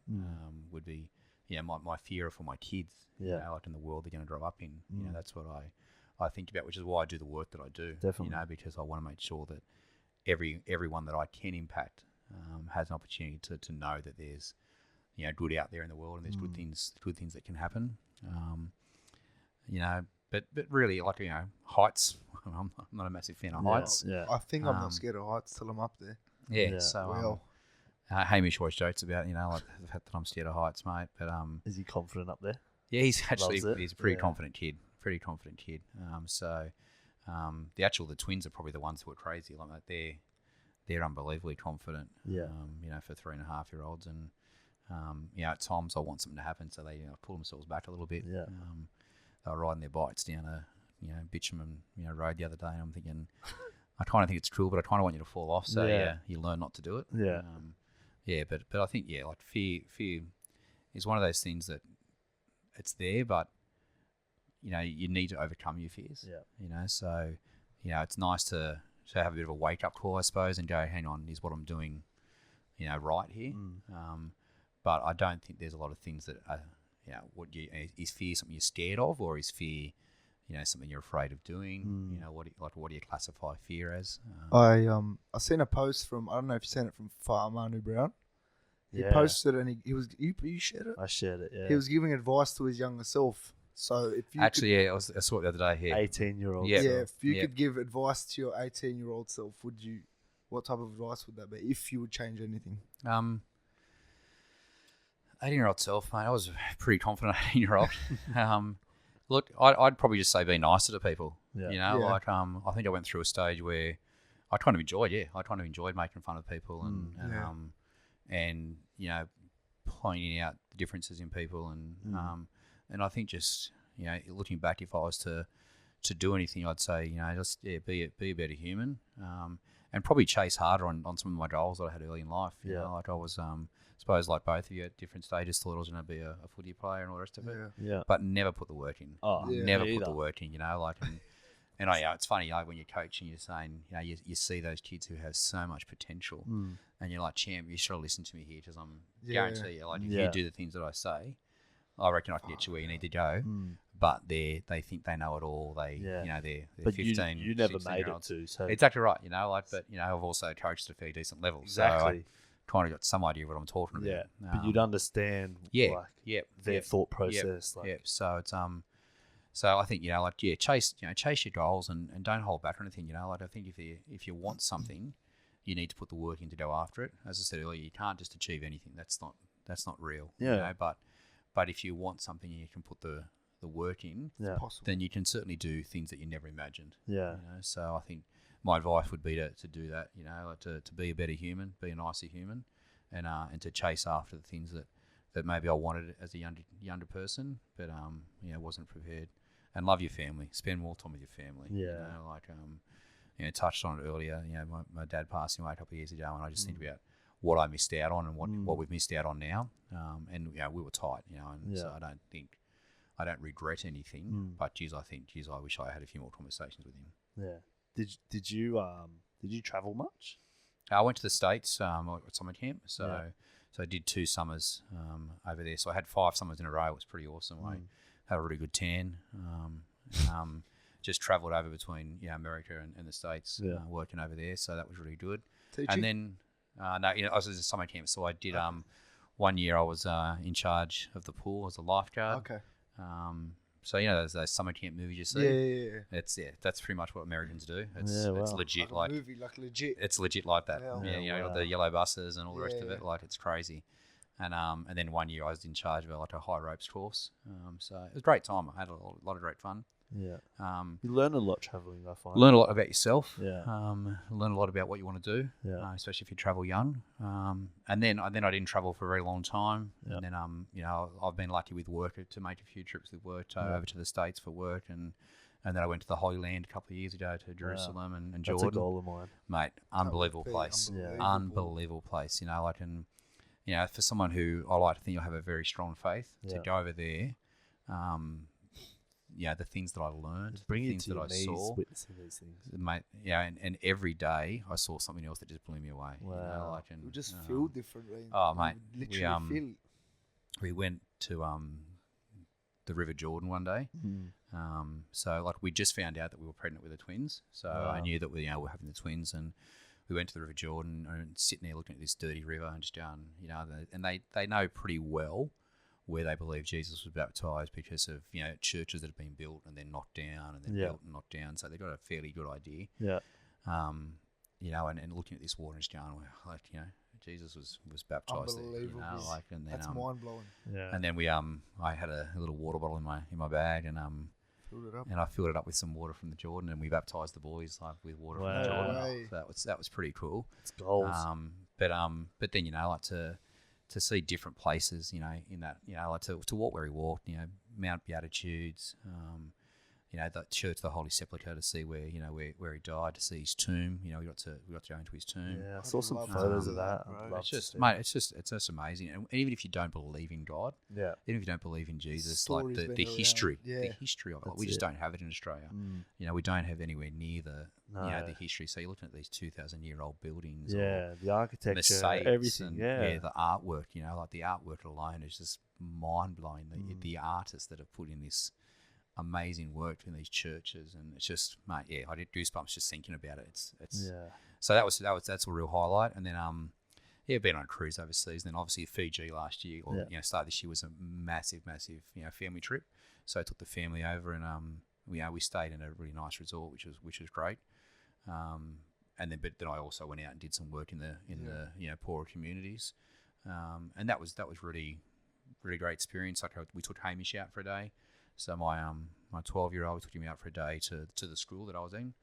would be, my fear for my kids. Like in the world they're going to grow up in. That's what I think about, which is why I do the work that I do. Definitely. Because I want to make sure that everyone that I can impact has an opportunity to know that there's good out there in the world and there's good things that can happen. But really, like heights. I'm not a massive fan of heights. Yeah. I think I'm not scared of heights till I'm up there. Yeah. So Hamish always jokes about like the fact that I'm scared of heights, mate. But Is he confident up there? yeah, he's actually Loves it. he's a pretty confident kid. Pretty confident kid. The twins are probably the ones who are crazy. Like they're unbelievably confident. Yeah. For 3.5-year-olds, and at times I want something to happen, so they pull themselves back a little bit. Yeah. They were riding their bikes down a bitumen road the other day, and I'm thinking, I kind of think it's cool, but I kind of want you to fall off, so you learn not to do it. Yeah. But I think like fear is one of those things that it's there, but you need to overcome your fears. Yeah. So it's nice to have a bit of a wake up call, I suppose, and go, hang on, is what I'm doing, right here. But I don't think there's a lot of things that are, is fear something you're scared of, or is fear, something you're afraid of doing? What do you classify fear as? I seen a post from, I don't know if you seen it, from Manu Brown. He posted it, and you shared it? I shared it, yeah. He was giving advice to his younger self. So if you I saw it the other day here. 18-year-old. Yeah. if you could give advice to your 18-year-old self, what type of advice would that be if you would change anything? 18-year-old self, mate. I was a pretty confident 18-year-old. Look, I'd probably just say be nicer to people. Yeah. I think I went through a stage where I kind of enjoyed making fun of people and pointing out the differences in people and I think just looking back, if I was to do anything, I'd say just be a better human and probably chase harder on some of my goals that I had early in life. I was suppose like both of you at different stages thought I was going to be a footy player and all the rest of it. Yeah. But never put the work in. Never put the work in. And it's funny, when you're coaching, you're saying, you see those kids who have so much potential, and you're like, champ, you should have listened to me here, because I'm guarantee you, if you do the things that I say, I reckon I can get you where you need to go. But they think they know it all. They're but 15, you never 16 made year it olds. to. So Exactly right. But I've also coached at a fairly decent level. Exactly. So I kind of got some idea of what I'm talking about. Yeah. But you'd understand their thought process. So it's so I think chase your goals and don't hold back on anything. I think if you want something, you need to put the work in to go after it. As I said earlier, you can't just achieve anything. That's not real. Yeah. But if you want something and you can put the work in, then you can certainly do things that you never imagined. Yeah. So I think my advice would be to do that. To be a better human, be a nicer human, and to chase after the things that maybe I wanted as a younger person, but wasn't prepared. And love your family. Spend more time with your family. Yeah. Touched on it earlier. My dad passed away a couple of years ago, and I just think about what I missed out on and what we've missed out on now. And we were tight. So I don't regret anything. But I wish I had a few more conversations with him. Yeah. Did you travel much? I went to the States at summer camp. So I did 2 summers over there. So I had 5 summers in a row. It was pretty awesome. I had a really good tan. Just travelled over between America and the States, working over there. So that was really good. Teaching? And then I was at a summer camp. So I did 1 year. I was in charge of the pool as a lifeguard. Okay. So those summer camp movies you see. Yeah. That's pretty much what Americans do. It's Yeah, wow. it's legit Like a movie, like legit. it's legit like that. Wow. Yeah, Wow. the yellow buses and all the rest of Yeah. it. Like it's crazy. And then one year I was in charge of a high ropes course. So it was a great time. I had a lot of great fun. Yeah. Um, You learn a lot traveling, I find. learn a lot about yourself. Yeah. Learn a lot about what you want to do. Yeah. Especially if you travel young. And then I didn't travel for a very long time. Yeah. And then I've been lucky with work to make a few trips with work over to the States for work and then I went to the Holy Land a couple of years ago to Jerusalem and That's Jordan. a goal of mine. Mate, unbelievable Be place. Yeah. Unbelievable place. For someone who I like to think you'll have a very strong faith to Yeah. go over there. The things that I learned, Just bring the you things to that your I knees saw, witnessing these things. mate. And every day I saw something else that just blew me away. Wow. You just feel differently. Oh, You mate, literally feel it. we went to the River Jordan one day. So we just found out that we were pregnant with the twins. So I Wow. knew that we were having the twins, and we went to the River Jordan and sitting there looking at this dirty river and just going, and they know pretty well where they believe Jesus was baptized because of churches that have been built and then knocked down and then Yeah. built and knocked down. So they've got a fairly good idea. Yeah. And looking at this water and just going, Jesus was baptized there. Unbelievable. And then That's mind blowing. Yeah. and then I had a little water bottle in my bag and Filled it up. and I filled it up with some water from the Jordan and we baptized the boys with water Wow. from the Jordan. Way. So that was pretty cool. It's goals. But then to see different places, in that to walk where he walked, Mount Beatitudes, the Church of the Holy Sepulchre to see where he died, to see his tomb. We got to go into his tomb. Yeah, I saw some love photos of that, that. bro. I'd love It's to just, see mate, it. it's just amazing. And even if you don't believe in God, Yeah. even if you don't believe in Jesus, Stories the been around. history, Yeah. the history of it, we That's just it. don't have it in Australia. Mm. We don't have anywhere near the No. the history. So you're looking at these 2,000-year-old buildings, Yeah, the architecture, mosaics, everything. and Yeah. the artwork. The artwork alone is just mind blowing. The artists that have put in this amazing work in these churches, and it's just, mate, I did goosebumps just thinking about it. It's Yeah. so that's a real highlight. And then been on a cruise overseas. Then obviously Fiji last year, or start this year was a massive family trip. So I took the family over and we stayed in a really nice resort, which was great. But then I also went out and did some work in the poorer communities, and that was really great experience. We took Hamish out for a day. So my 12-year-old, we took him out for a day to the school that I was in.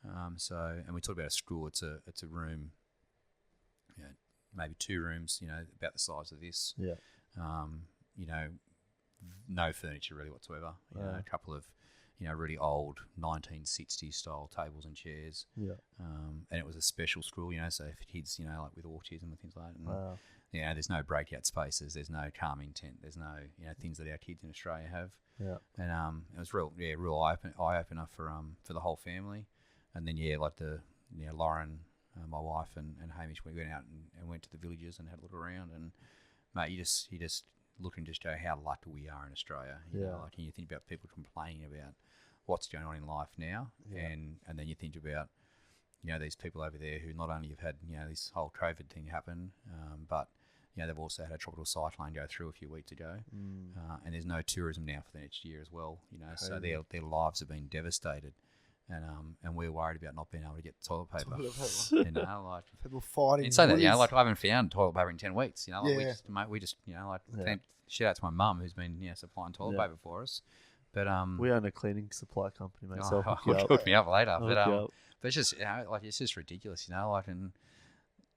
And we talked about a school. It's a room, maybe 2 rooms, about the size of this. Yeah. No furniture really whatsoever. Wow. A couple of really old 1960s style tables and chairs. Yeah. And it was a special school, so for kids, with autism and things like that. And, Wow. there's no breakout spaces. There's no calming tent. There's no, things that our kids in Australia have. Yeah. And it was real eye opener for the whole family. And then Lauren, my wife and Hamish, we went out and went to the villages and had a look around. And mate, you just look and just go how lucky we are in Australia. You know, and you think about people complaining about what's going on in life now, and then you think about these people over there who not only have had this whole COVID thing happen, but they've also had a tropical cyclone go through a few weeks ago, and there's no tourism now for the next year as well. So their lives have been devastated, and we're worried about not being able to get toilet paper. People fighting. And so that woods. I haven't found toilet paper in 10 weeks. We just thank, shout out to my mum who's been supplying toilet paper for us. But We own a cleaning supply company, mate. So I'll I'll hook hook me up later. you But up. but it's just it's just ridiculous,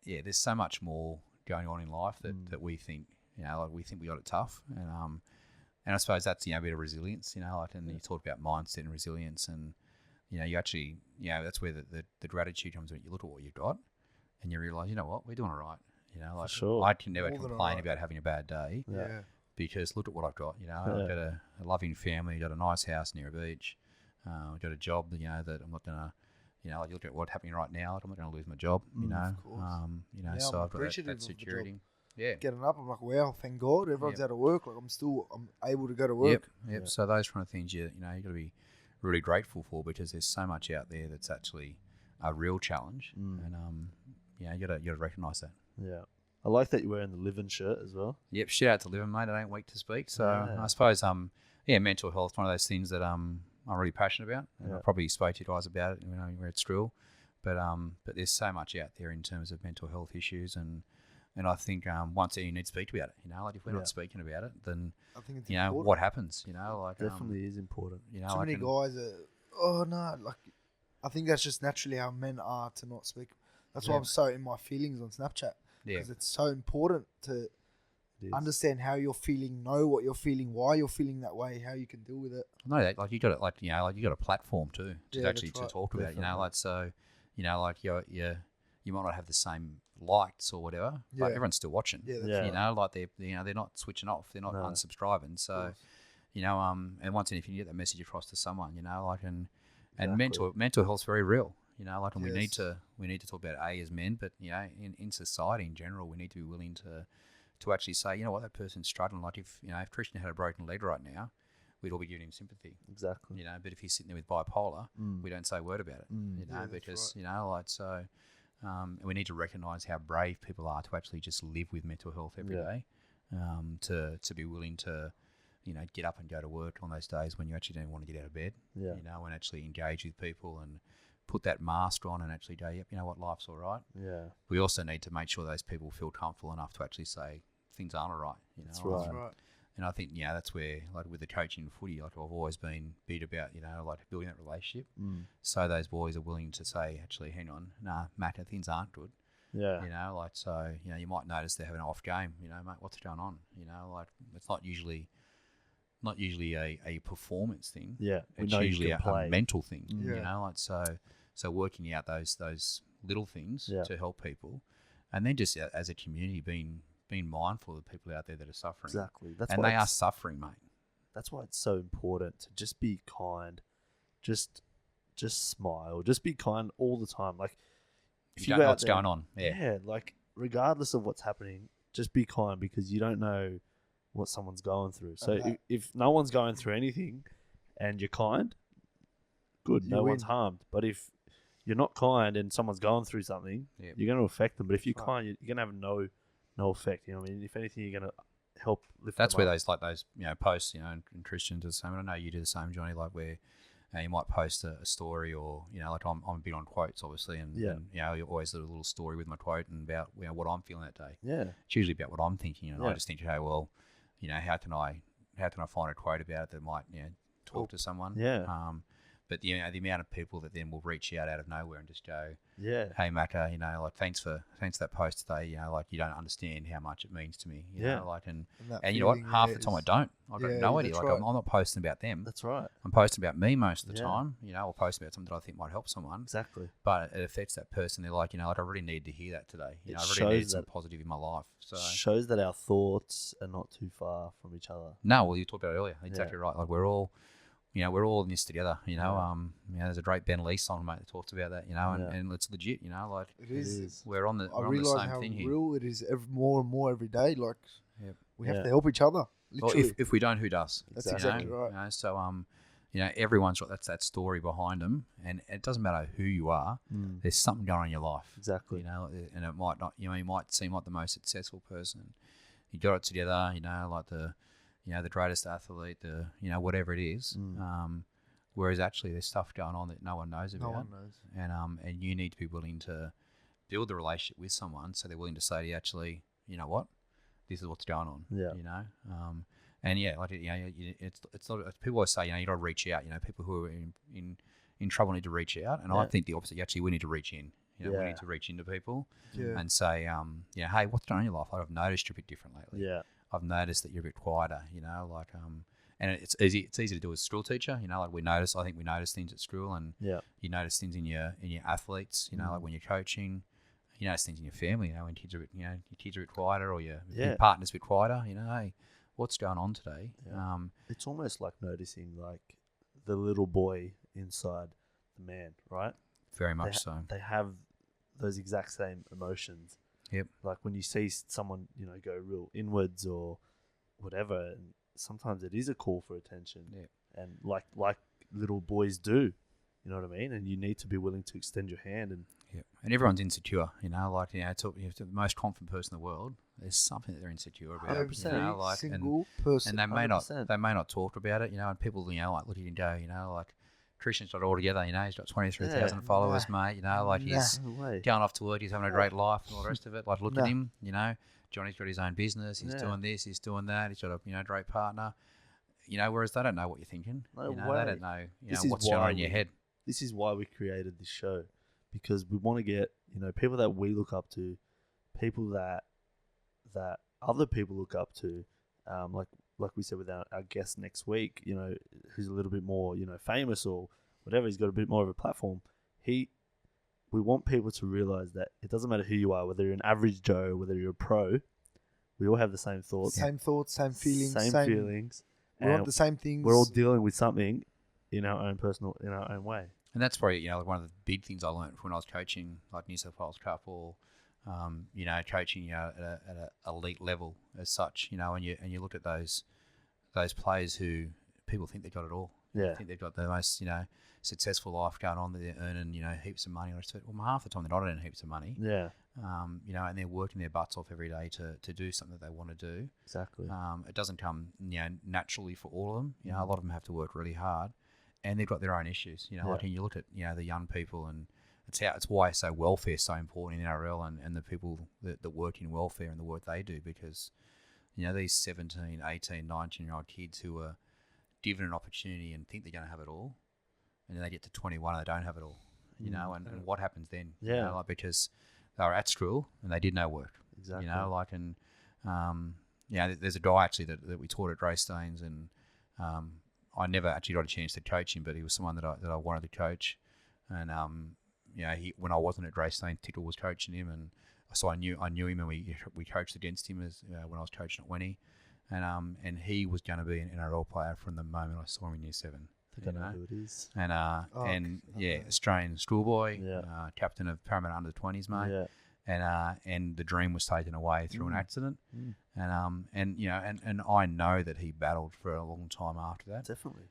there's so much more going on in life that we think we think we got it tough, and I suppose that's a bit of resilience, and you talk about mindset and resilience, and you actually that's where the gratitude comes when you look at what you've got and you realise what, we're doing all right. Sure. I can never More than complain all right. about having a bad day. Yeah. Because look at what I've got. I've got a loving family, got a nice house near a beach, I've got a job that I'm not gonna, you look at what's happening right now. I'm not going to lose my job. Of course. So I'm I've got appreciative that of the job. security. Yeah. Getting up, I'm like, wow, thank God, everyone's out of work. Like I'm able to go to work. Yep. Yeah. So those kind of things, you got to be really grateful for, because there's so much out there that's actually a real challenge, and you got to recognise that. Yeah. I like that you're wearing the Living shirt as well. Yep, shout out to Living, mate. I ain't weak to speak. So Yeah. I suppose mental health is one of those things that I'm really passionate about, and I probably spoke to you guys about it when we're at Strill. But there's so much out there in terms of mental health issues, and I think once you need to speak about it. Like if we're not speaking about it, then I think it's important. What happens? Like Definitely is important. Too many guys are, like I think that's just naturally how men are to not speak. That's why I'm so in my feelings on Snapchat, because it's so important to understand how you're feeling, know what you're feeling, why you're feeling that way, how you can deal with it. No, like you got it, like you got a platform too to actually to talk about it. Like so, like you might not have the same likes or whatever, but everyone's still watching. Like they're not switching off, they're not unsubscribing. So, and once again, if you can get that message across to someone, like and mental health's very real. Like and we need to talk about it as men, but in society in general, we need to be willing to actually say, what, that person's struggling. Like if Christian had a broken leg right now, we'd all be giving him sympathy. Exactly. But if he's sitting there with bipolar, we don't say a word about it. Because like so, and we need to recognise how brave people are to actually just live with mental health every day. To be willing to, get up and go to work on those days when you actually don't want to get out of bed. And actually engage with people and put that mask on and actually go, yep, what, life's all right. We also need to make sure those people feel comfortable enough to actually say things aren't all right. That's right. And I think, that's where, like with the coaching and footy, like I've always been big about, like building that relationship. So those boys are willing to say, actually, hang on, nah, Matt, things aren't good. Like, so, you might notice they're having an off game, mate, what's going on? Like it's not usually a performance thing. It's usually a mental thing. Like so working out those little things to help people, and then just as a community being mindful of the people out there that are suffering. Exactly. They are suffering, mate. That's why it's so important to just be kind, just smile, just be kind all the time. Like if you know what's going on, like regardless of what's happening, just be kind, because you don't know what someone's going through. So if no one's going through anything and you're kind, good, no one's harmed. But if you're not kind and someone's going through something, you're going to affect them. But if you're kind, you're going to have no effect. I mean, if anything, you're going to help lift That's them where up. those posts, and Christian does the same. And I know you do the same, Johnny, like where you might post a story, or like I'm big on quotes, obviously, and you always do a little story with my quote and about what I'm feeling that day. It's usually about what I'm thinking, and I just think, hey, well, how can I find a quote about it that might talk to someone? But the amount of people that then will reach out of nowhere and just go, hey Macca, like thanks for that post today. Like you don't understand how much it means to me. You know, like and you know what? Half the time I don't. I've got no idea. Like I'm not posting about them. That's right. I'm posting about me most of the time. Or posting about something that I think might help someone. Exactly. But it affects that person. They're like, like I really need to hear that today. I really need some positive in my life. So shows that our thoughts are not too far from each other. No, well, you talked about it earlier. Exactly right. Like we're all in this together, there's a great Ben Lee song, mate, that talks about that, and it's legit, like it is. We're on the same thing here. I realise how real it is more and more every day. Like we have to help each other. Literally. Well, if we don't, who does? That's exactly right. So everyone's got that story behind them, and it doesn't matter who you are. There's something going on in your life. Exactly. And it might not. You might seem like the most successful person. You got it together. Like the greatest athlete, whatever it is. Whereas actually there's stuff going on that no one knows about. No one knows. And you need to be willing to build the relationship with someone so they're willing to say to you, actually, you know what, this is what's going on. It's not, people always say, you got to reach out. People who are in trouble need to reach out. And I think the opposite. Actually, we need to reach in. We need to reach into people and say, hey, what's going on in your life? I've noticed you're a bit different lately. I've noticed that you're a bit quieter, and it's easy to do as a school teacher, like I think we notice things at school, and you notice things in your athletes, like when you're coaching, you notice things in your family, when kids are your kids are a bit quieter, or your partner's a bit quieter, hey, what's going on today? It's almost like noticing like the little boy inside the man, right? Very much so. They have those exact same emotions. Yep. Like when you see someone, go real inwards or whatever, and sometimes it is a call for attention. Yep. And like little boys do, you know what I mean? And you need to be willing to extend your hand. And and everyone's insecure, it's the most confident person in the world. there's something that they're insecure about. 100%. You know, like, Single person. and they may 100%. not talk about it, you know, and people, you know, like look at you and go, you know, like Christian's got it all together, you know, he's got 23,000 followers, mate, you know, like he's No way. going off to work, he's having a great life and all the rest of it. Like look at him, you know, Johnny's got his own business, he's doing this, he's doing that, he's got a, you know, great partner. You know, whereas they don't know what you're thinking. No you know, way. they don't know, you This know is what's going on why in your we- head. This is why we created this show, because we want to get, you know, people that we look up to, people that other people look up to, like we said with our guest next week, you know, who's a little bit more, you know, famous or whatever, he's got a bit more of a platform. We want people to realize that it doesn't matter who you are, whether you're an average Joe, whether you're a pro, we all have the same thoughts, Same thoughts, same feelings, same feelings. We want and the same things. we're all dealing with something in our own way. And that's probably, you know, like one of the big things I learned when I was coaching, like New South Wales Cup or, you know, coaching, you know, at an elite level as such, you know, and you look at those players who people think they've got it all. Yeah. They think they've got the most, you know, successful life going on. They're earning, you know, heaps of money. Well, half the time they're not earning heaps of money. Yeah, You know, and they're working their butts off every day to do something that they want to do. exactly. It doesn't come, you know, naturally for all of them. You know, a lot of them have to work really hard, and they've got their own issues. You know, like, and you look at, you know, the young people, and it's why welfare is so important in NRL and the people that work in welfare and the work they do, because, you know, these 17, 18, 19-year-old kids who are given an opportunity and think they're going to have it all, and then they get to 21 and they don't have it all. You know, and what happens then? Yeah. You know, like, because they were at school and they did no work. Exactly. You know, like, and you know, there's a guy actually that we taught at Greystanes, and I never actually got a chance to coach him, but he was someone that I wanted to coach, and you know, when I wasn't at Greystanes, Tickle was coaching him, and so I knew him, and we coached against him as when I was coaching at Wenny, and he was going to be an NRL player from the moment I saw him in Year 7. I think I know who it is. And okay. Australian schoolboy, Yeah. Captain of Parramatta under 20s, mate. Yeah. And the dream was taken away through an accident, Mm. and you know, and I know that he battled for a long time after that. Definitely.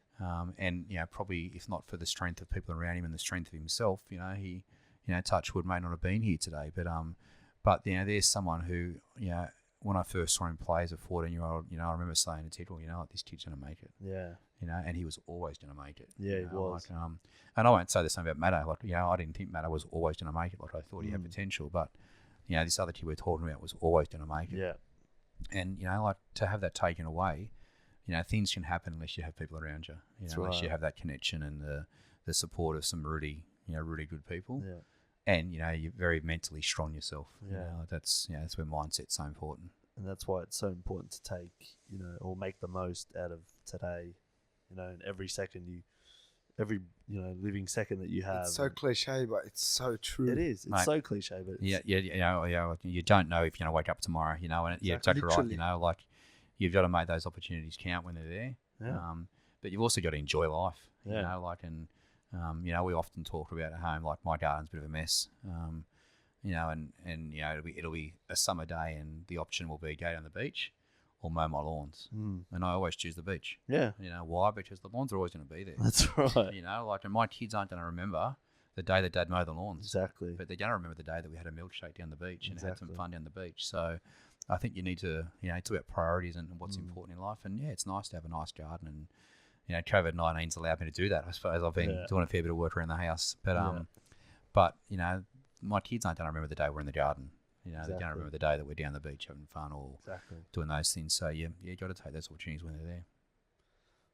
And you know, probably if not for the strength of people around him and the strength of himself, you know, he, you know, touch wood, may not have been here today. But you know, there's someone who, you know, when I first saw him play as a 14-year-old, you know, I remember saying to Tickle, you know, like, this kid's going to make it. Yeah. You know, and he was always going to make it. Yeah, you he know, was. Like, and I won't say the same about Matto. Like, you know, I didn't think Matto was always going to make it. Like, I thought he had potential, but you know, this other kid we're talking about was always going to make it. Yeah. And you know, like, to have that taken away, you know, things can happen unless you have people around you. You That's know, unless you right. have that connection and the support of some really good people. Yeah. And you know, you're very mentally strong yourself. Yeah. You know, like, that's where mindset's so important. And that's why it's so important to take, you know, or make the most out of today, you know, and every living second that you have. It's so cliche, but it's so true. It is. It's Mate. so cliche, but it's, You don't know if you're going to wake up tomorrow, you know, and you're exactly right, Literally. you know, like, you've got to make those opportunities count when they're there. Yeah. But you've also got to enjoy life, Yeah. you know, like, and, you know, we often talk about at home, like, my garden's a bit of a mess, you know, and you know, it'll be a summer day and the option will be go down the beach or mow my lawns. And I always choose the beach. Yeah. You know, why? Because the lawns are always going to be there. That's right. You know, like, and my kids aren't going to remember the day that Dad mowed the lawns. Exactly. But they're going to remember the day that we had a milkshake down the beach and had some Exactly. fun down the beach. So I think you need to, you know, it's about priorities and what's important in life. And yeah, it's nice to have a nice garden. And, you know, COVID-19's allowed me to do that. I suppose I've been doing a fair bit of work around the house. But you know, my kids aren't going to remember the day we're in the garden. You know, they're going to remember the day that we're down the beach having fun or Exactly. doing those things. So yeah, you got to take those opportunities when they're there.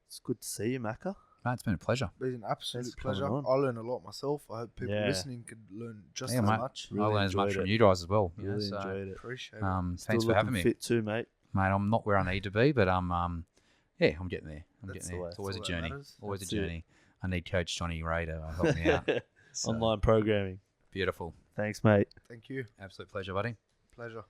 It's good to see you, Macca. Mate, it's been a pleasure. It's an absolute Thanks for coming pleasure. on. I learned a lot myself. I hope people Yeah. listening could learn just Yeah, as mate. much. Really I learned as much enjoyed from it. you guys as well. You know, Really so, enjoyed it. Appreciate it. thanks Still for having looking me, fit too, mate. mate. I'm not where I need to be, but I'm yeah, I'm getting there. I'm That's getting the there. way. It's always a That's all that journey. matters. Always That's a it. journey. I need Coach Johnny Ray to help me out. So, Online programming. beautiful. Thanks, mate. Thank you. Absolute pleasure, buddy. Pleasure.